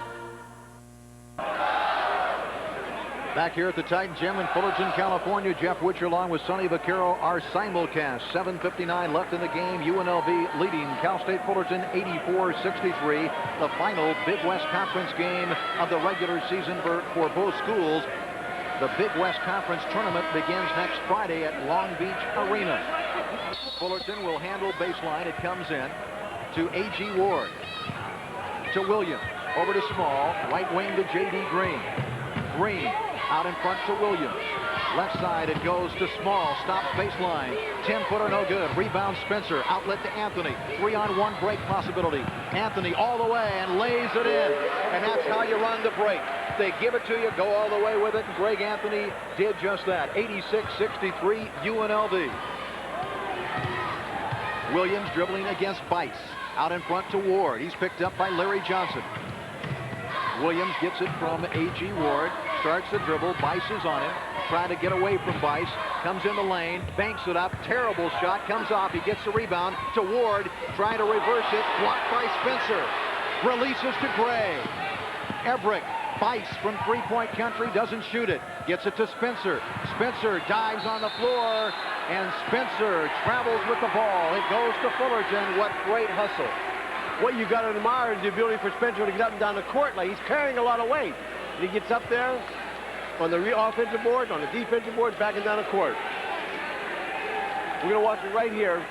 Back here at the Titan Gym in Fullerton, California, Jeff Witcher along with Sonny Vaccaro, our simulcast. 7:59 left in the game. UNLV leading Cal State Fullerton 84-63. The final Big West Conference game of the regular season for both schools. The Big West Conference tournament begins next Friday at Long Beach Arena. Fullerton will handle baseline. It comes in to A.G. Ward. To Williams. Over to Small. Right wing to J.D. Green. Green out in front to Williams. Left side it goes to Small. Stops baseline. 10-footer no good. Rebound Spencer. Outlet to Anthony. 3-on-1 break possibility. Anthony all the way and lays it in. And that's how you run the break. They give it to you, go all the way with it, and Greg Anthony did just that. 86-63 UNLV. Williams dribbling against Bice. Out in front to Ward. He's picked up by Larry Johnson. Williams gets it from A.G. Ward. Starts the dribble. Bice is on him. Trying to get away from Bice. Comes in the lane. Banks it up. Terrible shot. Comes off. He gets the rebound to Ward. Trying to reverse it. Blocked by Spencer. Releases to Gray. Everett Bice from three-point country doesn't shoot it. Gets it to Spencer. Spencer dives on the floor, and Spencer travels with the ball. It goes to Fullerton. What great hustle. What you got to admire is the ability for Spencer to get up and down the court. Like, he's carrying a lot of weight. And he gets up there on the offensive board, on the defensive board, backing down the court. We're going to watch it right here.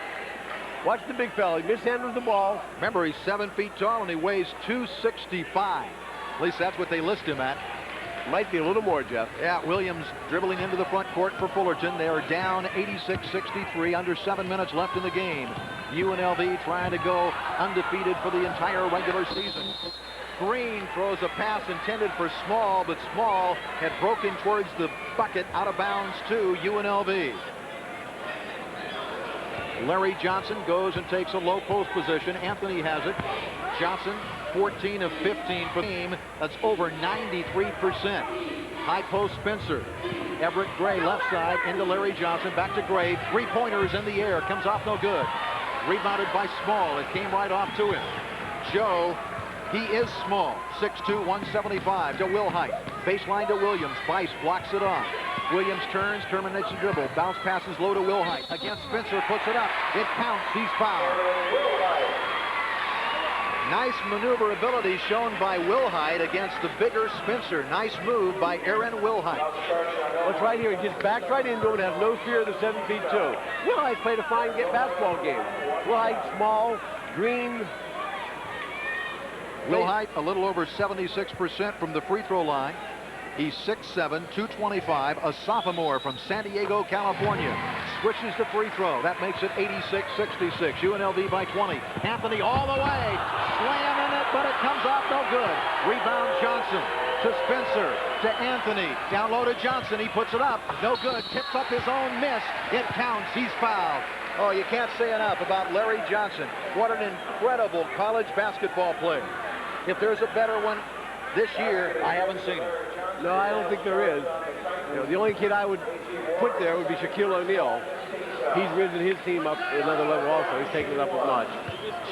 Watch the big fella. He mishandles the ball. Remember, he's 7 feet tall, and he weighs 265. At least that's what they list him at. Might be a little more, Jeff. Yeah, Williams dribbling into the front court for Fullerton. They are down 86-63, under 7 minutes left in the game. UNLV trying to go undefeated for the entire regular season. Green throws a pass intended for Small, but Small had broken towards the bucket, out of bounds to UNLV. Larry Johnson goes and takes a low post position. Anthony has it. Johnson, 14 of 15 for the game. That's over 93%. High post Spencer. Everett Gray left side into Larry Johnson. Back to Gray. Three-pointers in the air. Comes off no good. Rebounded by Small. It came right off to him. Joe, he is small. 6'2", 175 to Wilhite. Baseline to Williams. Bice blocks it off. Williams turns, terminates the dribble. Bounce passes low to Wilhite. Against Spencer, puts it up. It counts. He's fouled. Nice maneuverability shown by Wilhite against the bigger Spencer. Nice move by Aaron Wilhite. What's right here? He just backs right into him and has no fear of the 7 feet 2. Wilhite played a fine basketball game. Wilhite, Small, Green. Wilhite a little over 76% from the free throw line. He's 6'7", 225, a sophomore from San Diego, California. Switches to free throw. That makes it 86-66. UNLV by 20. Anthony all the way. Slamming it, but it comes off no good. Rebound Johnson to Spencer, to Anthony. Down low to Johnson. He puts it up. No good. Tips up his own miss. It counts. He's fouled. Oh, you can't say enough about Larry Johnson. What an incredible college basketball player. If there's a better one this year, I haven't seen it. No, I don't think there is. You know, the only kid I would put there would be Shaquille O'Neal. He's risen his team up another level also. He's taken it up a notch.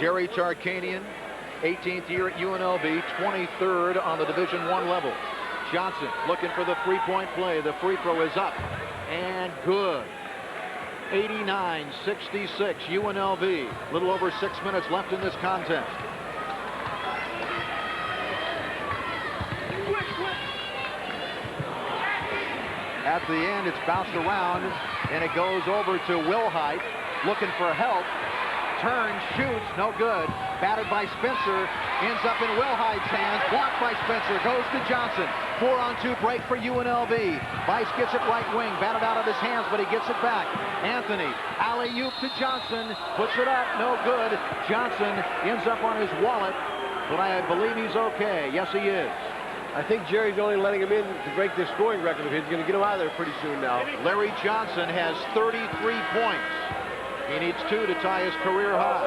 Jerry Tarkanian, 18th year at UNLV, 23rd on the Division I level. Johnson looking for the three-point play. The free throw is up and good. 89-66 UNLV. A little over 6 minutes left in this contest. At the end, it's bounced around, and it goes over to Wilhite, looking for help. Turns, shoots, no good. Batted by Spencer, ends up in Wilhite's hands. Blocked by Spencer, goes to Johnson. 4-on-2 break for UNLV. Bice gets it right wing, batted out of his hands, but he gets it back. Anthony, alley-oop to Johnson, puts it up, no good. Johnson ends up on his wallet, but I believe he's okay. Yes, he is. I think Jerry's only letting him in to break this scoring record of his. He's going to get him out of there pretty soon now. Larry Johnson has 33 points. He needs 2 to tie his career high.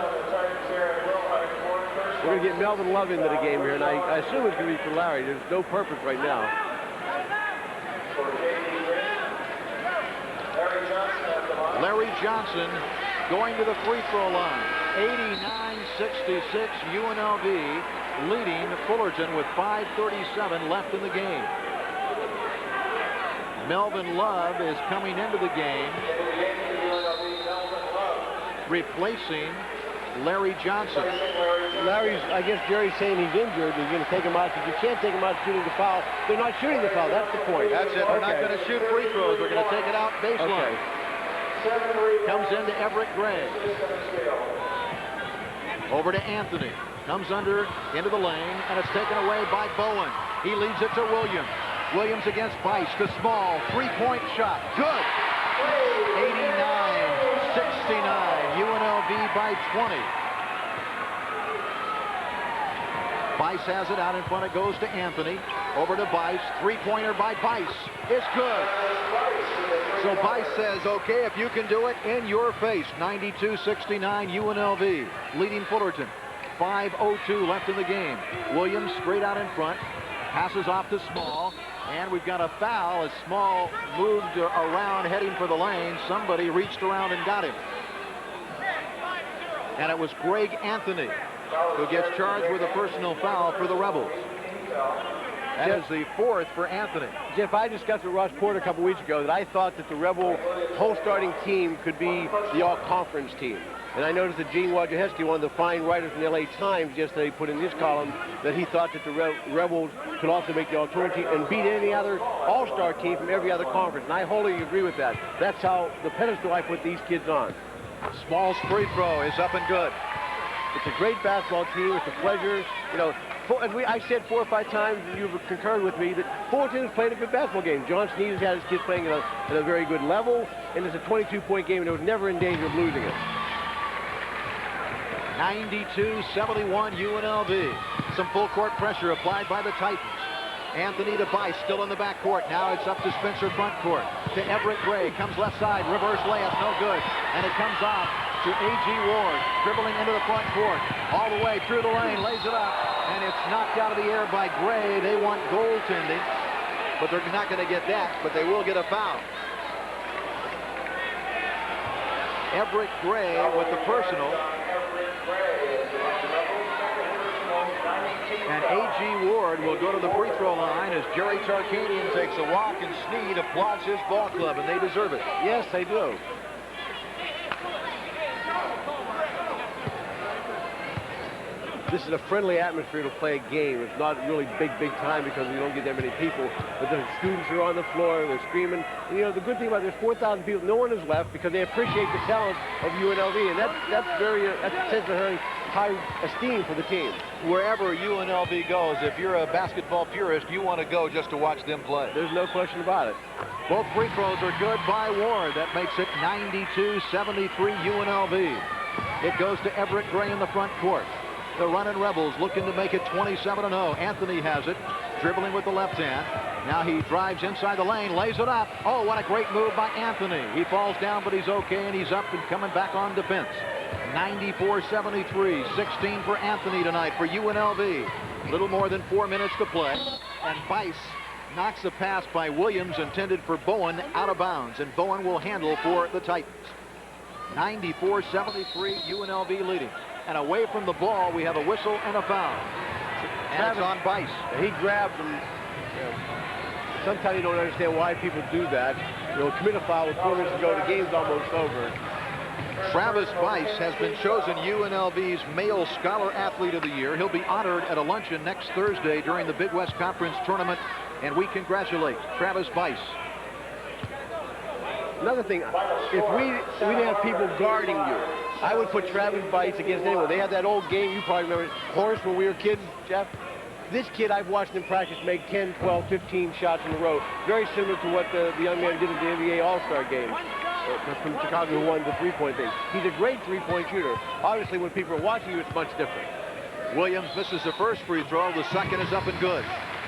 We're going to get Melvin Love into the game here, and I assume it's going to be for Larry. There's no purpose right now. Larry Johnson going to the free throw line. 89-66 UNLV. Leading Fullerton with 5:37 left in the game. Melvin Love is coming into the game, replacing Larry Johnson. Larry's, I guess Jerry's saying he's injured. He's going to take him out because you can't take him out shooting the foul. They're not shooting the foul. That's the point. That's it. They're not going to shoot free throws. They're going to take it out baseline. Okay. Comes into Everett Gray. Over to Anthony. Comes under into the lane, and it's taken away by Bowen. He leads it to Williams. Williams against Bice to Small. Three-point shot. Good. 89-69. UNLV by 20. Bice has it out in front. It goes to Anthony. Over to Bice. Three-pointer by Bice. It's good. So Bice says, okay, if you can do it, in your face. 92-69 UNLV. Leading Fullerton. 5:02 left in the game. Williams straight out in front. Passes off to Small. And we've got a foul as Small moved around heading for the lane. Somebody reached around and got him. And it was Greg Anthony who gets charged with a personal foul for the Rebels. That is the 4th for Anthony. Jeff, I discussed with Ross Porter a couple weeks ago that I thought that the Rebel whole starting team could be the all-conference team. And I noticed that Gene Wojciechowski, one of the fine writers in the LA Times, yesterday put in his column that he thought that the Rebels could also make the all-tournament team and beat any other all-star team from every other conference. And I wholly agree with that. That's how the pedestal I put these kids on. Small's free throw is up and good. It's a great basketball team. It's a pleasure. You know, I said 4 or 5 times, and you've concurred with me, that Fullerton has played a good basketball game. John Sneed has had his kids playing at a very good level, and it's a 22-point game, and it was never in danger of losing it. 92-71 UNLV. Some full court pressure applied by the Titans. Anthony to Bice, still in the backcourt. Now it's up to Spencer front court. To Everett Gray, comes left side, reverse layup, no good. And it comes off to A.G. Ward, dribbling into the front court. All the way through the lane, lays it up, and it's knocked out of the air by Gray. They want goaltending, but they're not going to get that, but they will get a foul. Everett Gray with the personal. And A.G. Ward will go to the free throw line as Jerry Tarkanian takes a walk, and Sneed applauds his ball club, and they deserve it. Yes, they do. This is a friendly atmosphere to play a game. It's not really big time because we don't get that many people. But the students are on the floor, they're screaming. And, you know, the good thing about it, there's 4,000 people. No one is left because they appreciate the talent of UNLV, and that's a sense of high esteem for the team. Wherever UNLV goes, if you're a basketball purist, you want to go just to watch them play. There's no question about it. Both free throws are good by Ward. That makes it 92-73 UNLV. It goes to Everett Gray in the front court. The running Rebels looking to make it 27-0. Anthony has it, dribbling with the left hand. Now he drives inside the lane, lays it up. Oh, what a great move by Anthony. He falls down, but he's okay, and he's up and coming back on defense. 94-73, 16 for Anthony tonight for UNLV. A little more than 4 minutes to play, and Bice knocks a pass by Williams intended for Bowen out of bounds, and Bowen will handle for the Titans. 94-73, UNLV leading. And away from the ball, we have a whistle and a foul. And it's on Bice. He grabbed him. You know, sometimes you don't understand why people do that. You know, commit a foul with 4 minutes to go, the game's almost over. Travis Bice has been chosen UNLV's Male Scholar Athlete of the Year. He'll be honored at a luncheon next Thursday during the Big West Conference Tournament, and we congratulate Travis Bice. Another thing, if we didn't have people guarding you, I would put Travis Bice against anyone. They had that old game, you probably remember, Horace, when we were kids, Jeff. This kid, I've watched him practice make 10, 12, 15 shots in a row. Very similar to what the young man did at the NBA All-Star game from Chicago, who won the three-point thing. He's a great three-point shooter. Obviously, when people are watching you, it's much different. Williams misses the first free throw. The second is up and good.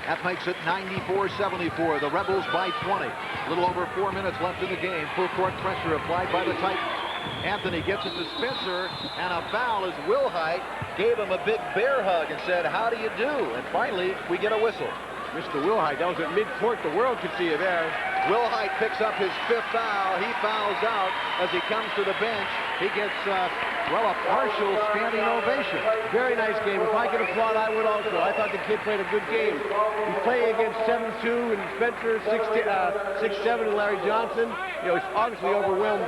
That makes it 94-74. The Rebels by 20. A little over 4 minutes left in the game. Full court pressure applied by the Titans. Anthony gets it to Spencer, and a foul as Wilhite gave him a big bear hug and said, "How do you do?" And finally, we get a whistle. Mr. Wilhite, that was at mid-court. The world could see you there. Wilhite picks up his 5th foul. He fouls out as he comes to the bench. He gets, well, a partial standing ovation. Very nice game. If I could applaud, I would also. I thought the kid played a good game. He's playing against 7'2", and Spencer 6'7", and Larry Johnson. You know, he's obviously overwhelmed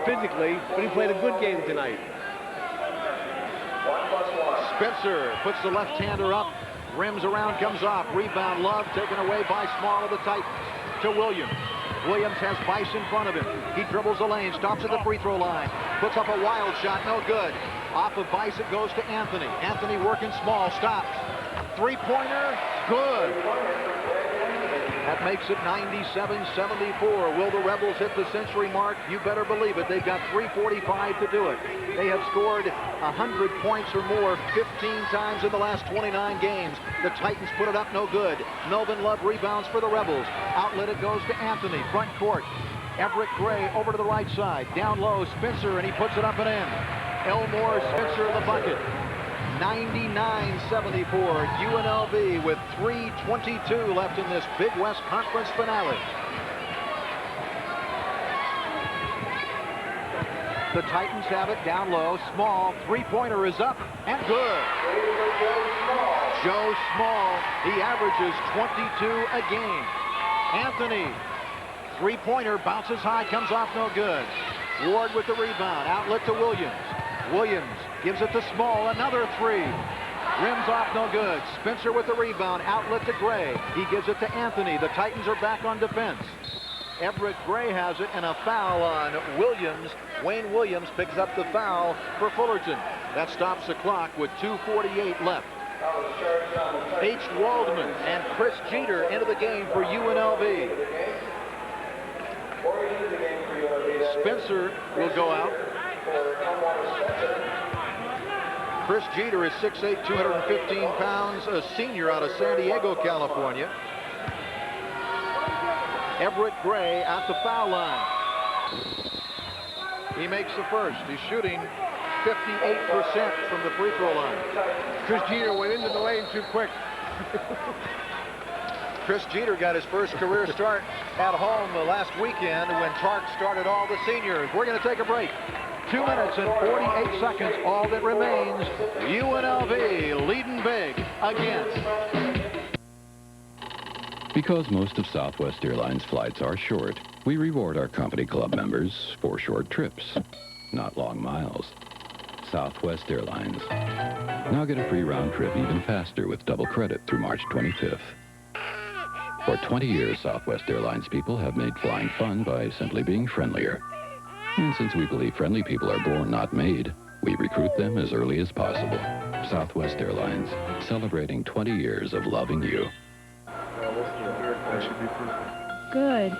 physically, but he played a good game tonight. Spencer puts the left-hander up. Rims around, comes off. Rebound, Love, taken away by Small of the Titans. To Williams. Williams has Bice in front of him. He dribbles the lane, stops at the free throw line. Puts up a wild shot, no good. Off of Bice, it goes to Anthony. Anthony working Small, stops. Three-pointer, good. That makes it 97-74. Will the Rebels hit the century mark? You better believe it. They've got 3:45 to do it. They have scored 100 points or more 15 times in the last 29 games. The Titans put it up, no good. Melvin Love rebounds for the Rebels. Outlet it goes to Anthony, front court. Everett Gray over to the right side. Down low, Spencer, and he puts it up and in. Elmore, Spencer in the bucket. 99-74, UNLV with 3:22 left in this Big West Conference finale. The Titans have it down low. Small, three-pointer is up and good. Joe Small, he averages 22 a game. Anthony, three-pointer, bounces high, comes off no good. Ward with the rebound, outlet to Williams. Williams gives it to Small, another three. Rims off no good. Spencer with the rebound, outlet to Gray. He gives it to Anthony. The Titans are back on defense. Everett Gray has it, and a foul on Williams. Wayne Williams picks up the foul for Fullerton. That stops the clock with 2:48 left. H. Waldman and Chris Jeter into the game for UNLV. Spencer will go out. Chris Jeter is 6'8", 215 pounds, a senior out of San Diego, California. Everett Gray at the foul line. He makes the first. He's shooting 58% from the free throw line. Chris Jeter went into the lane too quick. Chris Jeter got his first career start at home last weekend when Clark started all the seniors. We're going to take a break. 2 minutes and 48 seconds, all that remains. UNLV leading big again. Because most of Southwest Airlines flights are short, we reward our company club members for short trips, not long miles. Southwest Airlines. Now get a free round trip even faster with double credit through March 25th. For 20 years, Southwest Airlines people have made flying fun by simply being friendlier. And since we believe friendly people are born, not made, we recruit them as early as possible. Southwest Airlines, celebrating 20 years of loving you. Good.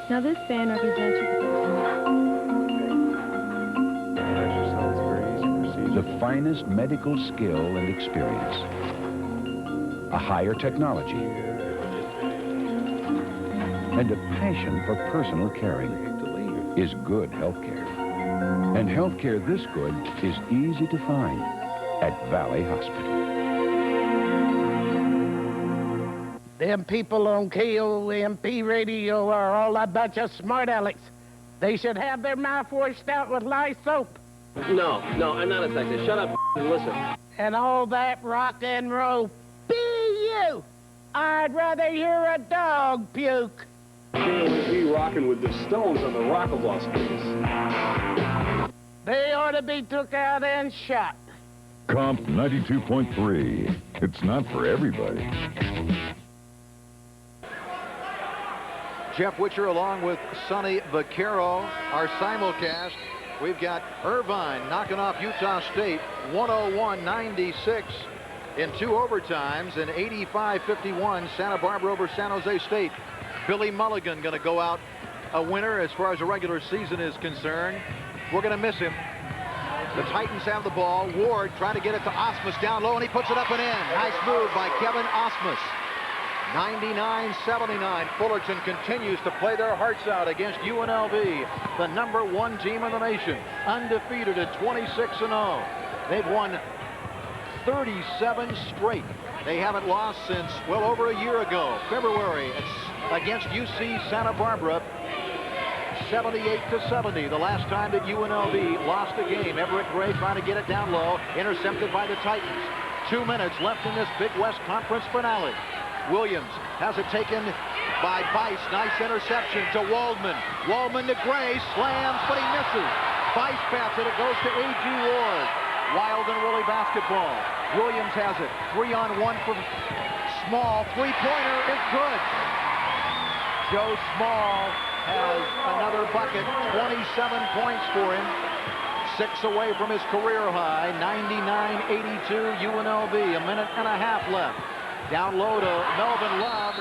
Now this band represents The finest medical skill and experience. A higher technology. And a passion for personal caring is good healthcare. And healthcare this good is easy to find at Valley Hospital. Them people on KOMP radio are all a bunch of smart alecks. They should have their mouth washed out with lye soap. No, I'm not a sexist. Shut up and listen. And all that rock and roll. Be you! I'd rather hear a dog puke. KOMP rocking with the Stones on the Rock of Las Vegas. They ought to be took out and shot. Comp 92.3. It's not for everybody. Jeff Witcher along with Sonny Vaccaro, our simulcast. We've got Irvine knocking off Utah State 101-96 in 2 overtimes, and 85-51 Santa Barbara over San Jose State. Billy Mulligan going to go out a winner as far as the regular season is concerned. We're going to miss him. The Titans have the ball. Ward trying to get it to Osmus down low, and he puts it up and in. Nice move by Kevin Osmus. 99-79. Fullerton continues to play their hearts out against UNLV, the #1 team in the nation, undefeated at 26-0. They've won 37 straight. They haven't lost since, well, over a year ago, February. It's against UC Santa Barbara, 78-70. The last time that UNLV lost a game. Everett Gray trying to get it down low, intercepted by the Titans. 2 minutes left in this Big West Conference finale. Williams has it taken by Bice. Nice interception to Waldman. Waldman to Gray, slams, but he misses. Bice pats it. It goes to A.G. Ward. Wild and Willie basketball. Williams has it. 3-on-1 for Small. Three-pointer is good. Joe Small has another bucket. 27 points for him. 6 away from his career high. 99-82 UNLV. A minute and a half left. Down low to Melvin Love.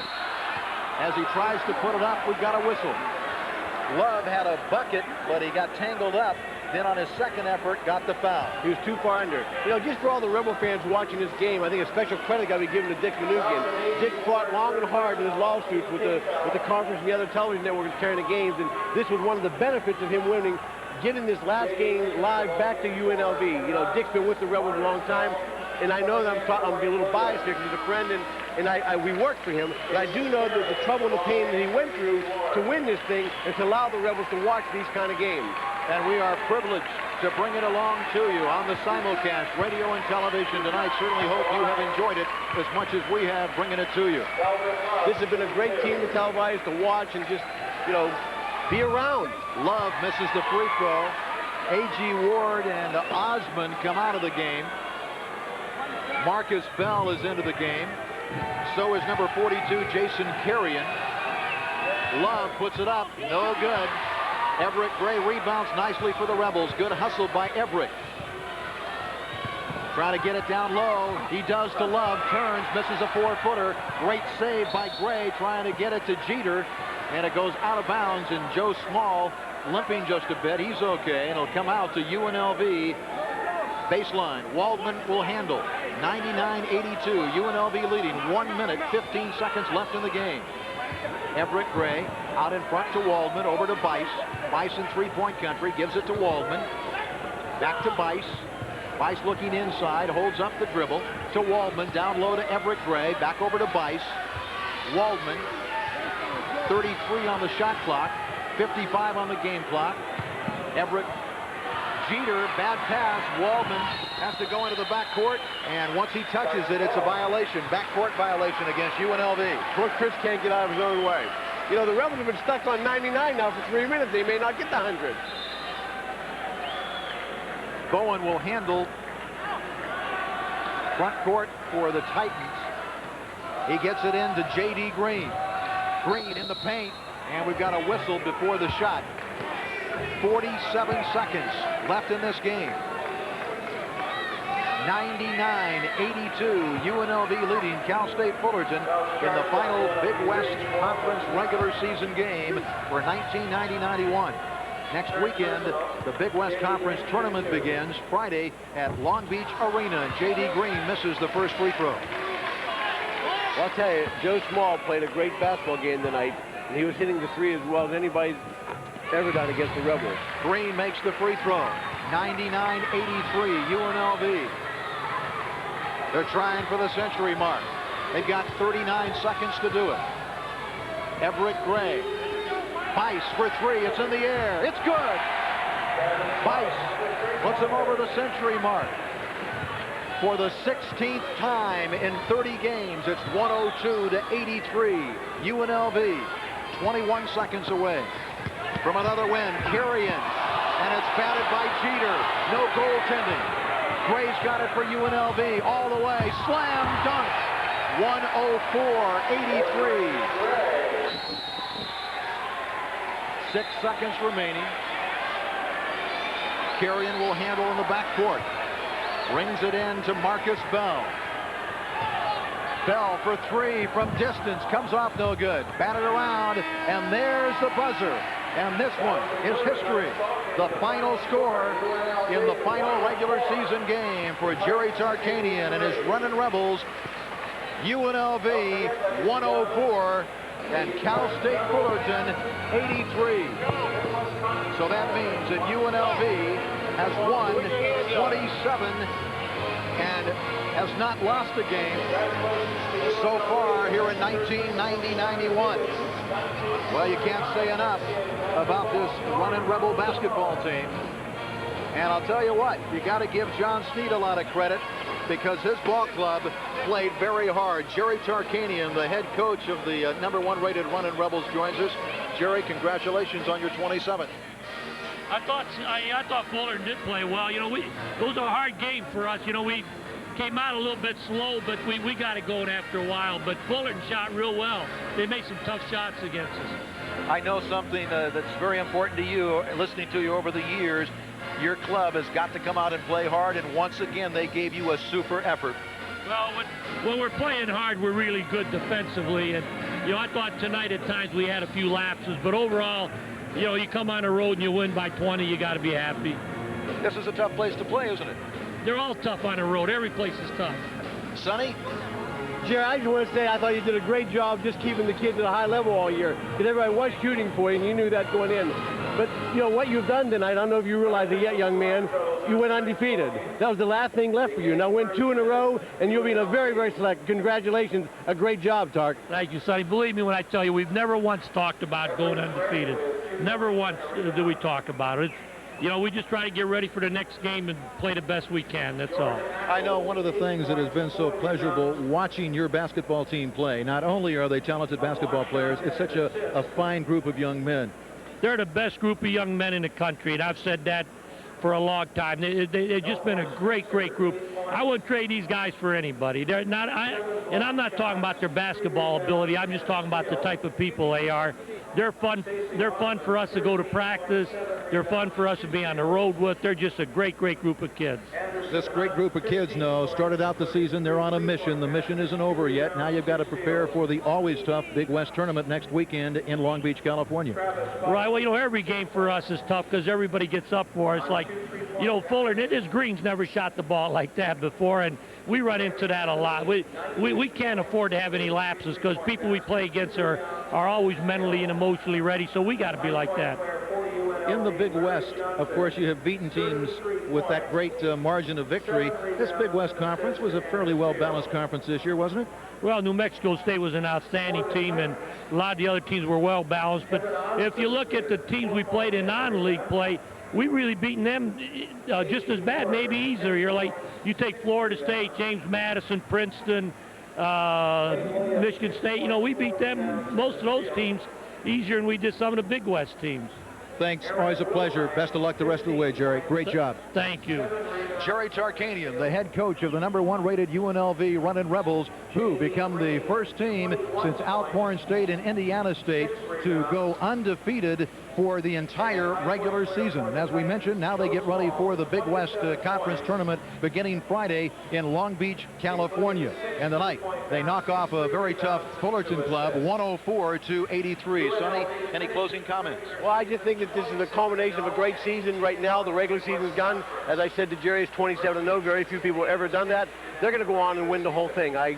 As he tries to put it up, we've got a whistle. Love had a bucket, but he got tangled up. Then on his second effort, got the foul. He was too far under. You know, just for all the Rebel fans watching this game, I think a special credit got to be given to Dick Manoogian. Dick fought long and hard in his lawsuits with the conference and the other television networks carrying the games, and this was one of the benefits of him winning, getting this last game live back to UNLV. You know, Dick's been with the Rebels a long time, and I know that I'm being a little biased here because he's a friend, and we worked for him, but I do know that the trouble and the pain that he went through to win this thing and to allow the Rebels to watch these kind of games. And we are privileged to bring it along to you on the simulcast, radio and television tonight. Certainly hope you have enjoyed it as much as we have bringing it to you. This has been a great team to televise, to watch, and just, you know, be around. Love misses the free throw. A.G. Ward and Osmond come out of the game. Marcus Bell is into the game. So is number 42, Jason Carrion. Love puts it up. No good. Everett Gray rebounds nicely for the Rebels. Good hustle by Everett. Trying to get it down low. He does to Love. Turns, misses a 4-footer. Great save by Gray, trying to get it to Jeter. And it goes out of bounds, and Joe Small limping just a bit. He's okay, and it'll come out to UNLV baseline. Waldman will handle. 99-82. UNLV leading. 1 minute, 15 seconds left in the game. Everett Gray out in front to Waldman, over to Bice. Bice in three-point country, gives it to Waldman. Back to Bice. Bice looking inside, holds up the dribble to Waldman, down low to Everett Gray, back over to Bice. Waldman, 33 on the shot clock, 55 on the game clock. Everett, Jeter, bad pass. Waldman has to go into the backcourt, and once he touches it, it's a violation, backcourt violation against UNLV. Coach Chris can't get out of his own way. You know, the Rebels have been stuck on 99 now for 3 minutes. They may not get the 100. Bowen will handle front court for the Titans. He gets it into J.D. Green. Green in the paint, and we've got a whistle before the shot. 47 seconds left in this game. 99-82, UNLV leading Cal State Fullerton in the final Big West Conference regular season game for 1990-91. Next weekend, the Big West Conference tournament begins Friday at Long Beach Arena, and J.D. Green misses the first free throw. Well, I'll tell you, Joe Small played a great basketball game tonight, and he was hitting the three as well as anybody's ever done against the Rebels. Green makes the free throw. 99-83, UNLV. They're trying for the century mark. They've got 39 seconds to do it. Everett Gray. Bice for three. It's in the air. It's good. Bice puts him over the century mark. For the 16th time in 30 games, it's 102-83. UNLV, 21 seconds away from another win. Carrion, and it's batted by Jeter. No goaltending. Gray's got it for UNLV all the way. Slam dunk. 104-83. 6 seconds remaining. Carrion will handle in the backcourt. Brings it in to Marcus Bell. Bell for three from distance. Comes off no good. Batted around, and there's the buzzer. And this one is history. The final score in the final regular season game for Jerry Tarkanian and his running Rebels. UNLV 104 and Cal State Fullerton 83. So that means that UNLV has won 27 and has not lost a game so far here in 1990-91. Well, you can't say enough about this running Rebel basketball team. And I'll tell you what, you got to give John Snead a lot of credit because his ball club played very hard. Jerry Tarkanian, the head coach of the #1 rated running Rebels, joins us. Jerry, congratulations on your 27th. I thought Fullerton did play well. You know, those are hard games for us. You know, we came out a little bit slow, but we got it going after a while. But Fullerton shot real well. They made some tough shots against us. I know something that's very important to you, listening to you over the years. Your club has got to come out and play hard, and once again, they gave you a super effort. Well, when we're playing hard, we're really good defensively. And, you know, I thought tonight at times we had a few lapses, but overall, you know, you come on the road and you win by 20, you got to be happy. This is a tough place to play, isn't it? They're all tough on the road. Every place is tough. Sonny? Jerry, I just want to say I thought you did a great job just keeping the kids at a high level all year because everybody was shooting for you and you knew that going in. But, you know, what you've done tonight, I don't know if you realize it yet, young man, you went undefeated. That was the last thing left for you. Now win 2 in a row and you'll be in a very, very select. Congratulations. A great job, Tark. Thank you, Sonny. Believe me when I tell you, we've never once talked about going undefeated. Never once do we talk about it. you know, we just try to get ready for the next game and play the best we can. That's all. I know one of the things that has been so pleasurable watching your basketball team play, not only are they talented basketball players, it's such a fine group of young men. They're the best group of young men in the country, and I've said that for a long time. They've just been a great group. I wouldn't trade these guys for anybody. They're not, and I'm not talking about their basketball ability. I'm just talking about the type of people they are. They're fun. They're fun for us to go to practice. They're fun for us to be on the road with. They're just a great group of kids. This great group of kids now started out the season. They're on a mission. The mission isn't over yet. Now you've got to prepare for the always tough Big West tournament next weekend in Long Beach, California. Right. Well, you know, every game for us is tough because everybody gets up for us. Like, you know, Fullerton, his greens never shot the ball like that before, and we run into that a lot. We can't afford to have any lapses because people we play against are always mentally and emotionally ready, so we got to be like that. In the Big West, of course, you have beaten teams with that great margin of victory. This Big West Conference was a fairly well-balanced conference this year, wasn't it? Well, New Mexico State was an outstanding team, and a lot of the other teams were well-balanced. But if you look at the teams we played in non-league play, we really beaten them just as bad, maybe easier. You take Florida State, James Madison, Princeton, Michigan State. You know, we beat them, most of those teams, easier than we did some of the Big West teams. Thanks. Always a pleasure. Best of luck the rest of the way, Jerry. Great job. Thank you. Jerry Tarkanian, the head coach of the #1 rated UNLV Runnin' Rebels, who become the first team since Alcorn State and Indiana State to go undefeated for the entire regular season. And as we mentioned, now they get ready for the Big West Conference Tournament beginning Friday in Long Beach, California. And tonight, they knock off a very tough Fullerton club, 104-83. Sonny, any closing comments? Well, I just think that this is a culmination of a great season right now. The regular season's done. As I said to Jerry, it's 27-0. Very few people have ever done that. They're going to go on and win the whole thing. I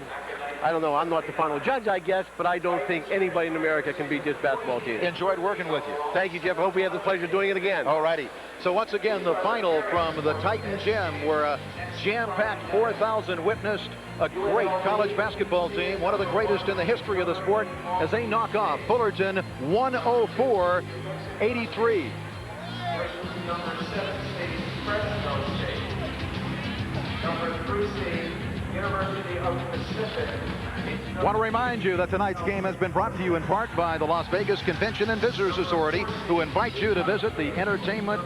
don't know. I'm not the final judge, I guess, but I don't think anybody in America can beat this basketball team. Enjoyed working with you. Thank you, Jeff. I hope we have the pleasure of doing it again. All righty. So once again, the final from the Titan Gym, where a jam-packed 4,000 witnessed a great college basketball team, one of the greatest in the history of the sport, as they knock off Fullerton 104-83. Number 7 State, Fresno State. Number 3 State, University of Pacific. Want to remind you that tonight's game has been brought to you in part by the Las Vegas Convention and Visitors Authority, who invite you to visit the entertainment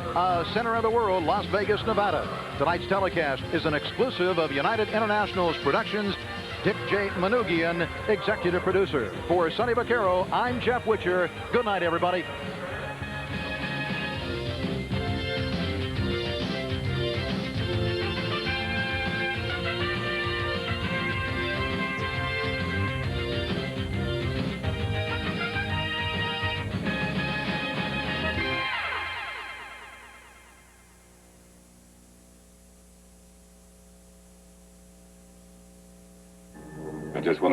center of the world, Las Vegas, Nevada. Tonight's telecast is an exclusive of United International's Productions. Dick J. Manoogian, executive producer. For Sonny Vaccaro, I'm Jeff Witcher. Good night, everybody. I just want to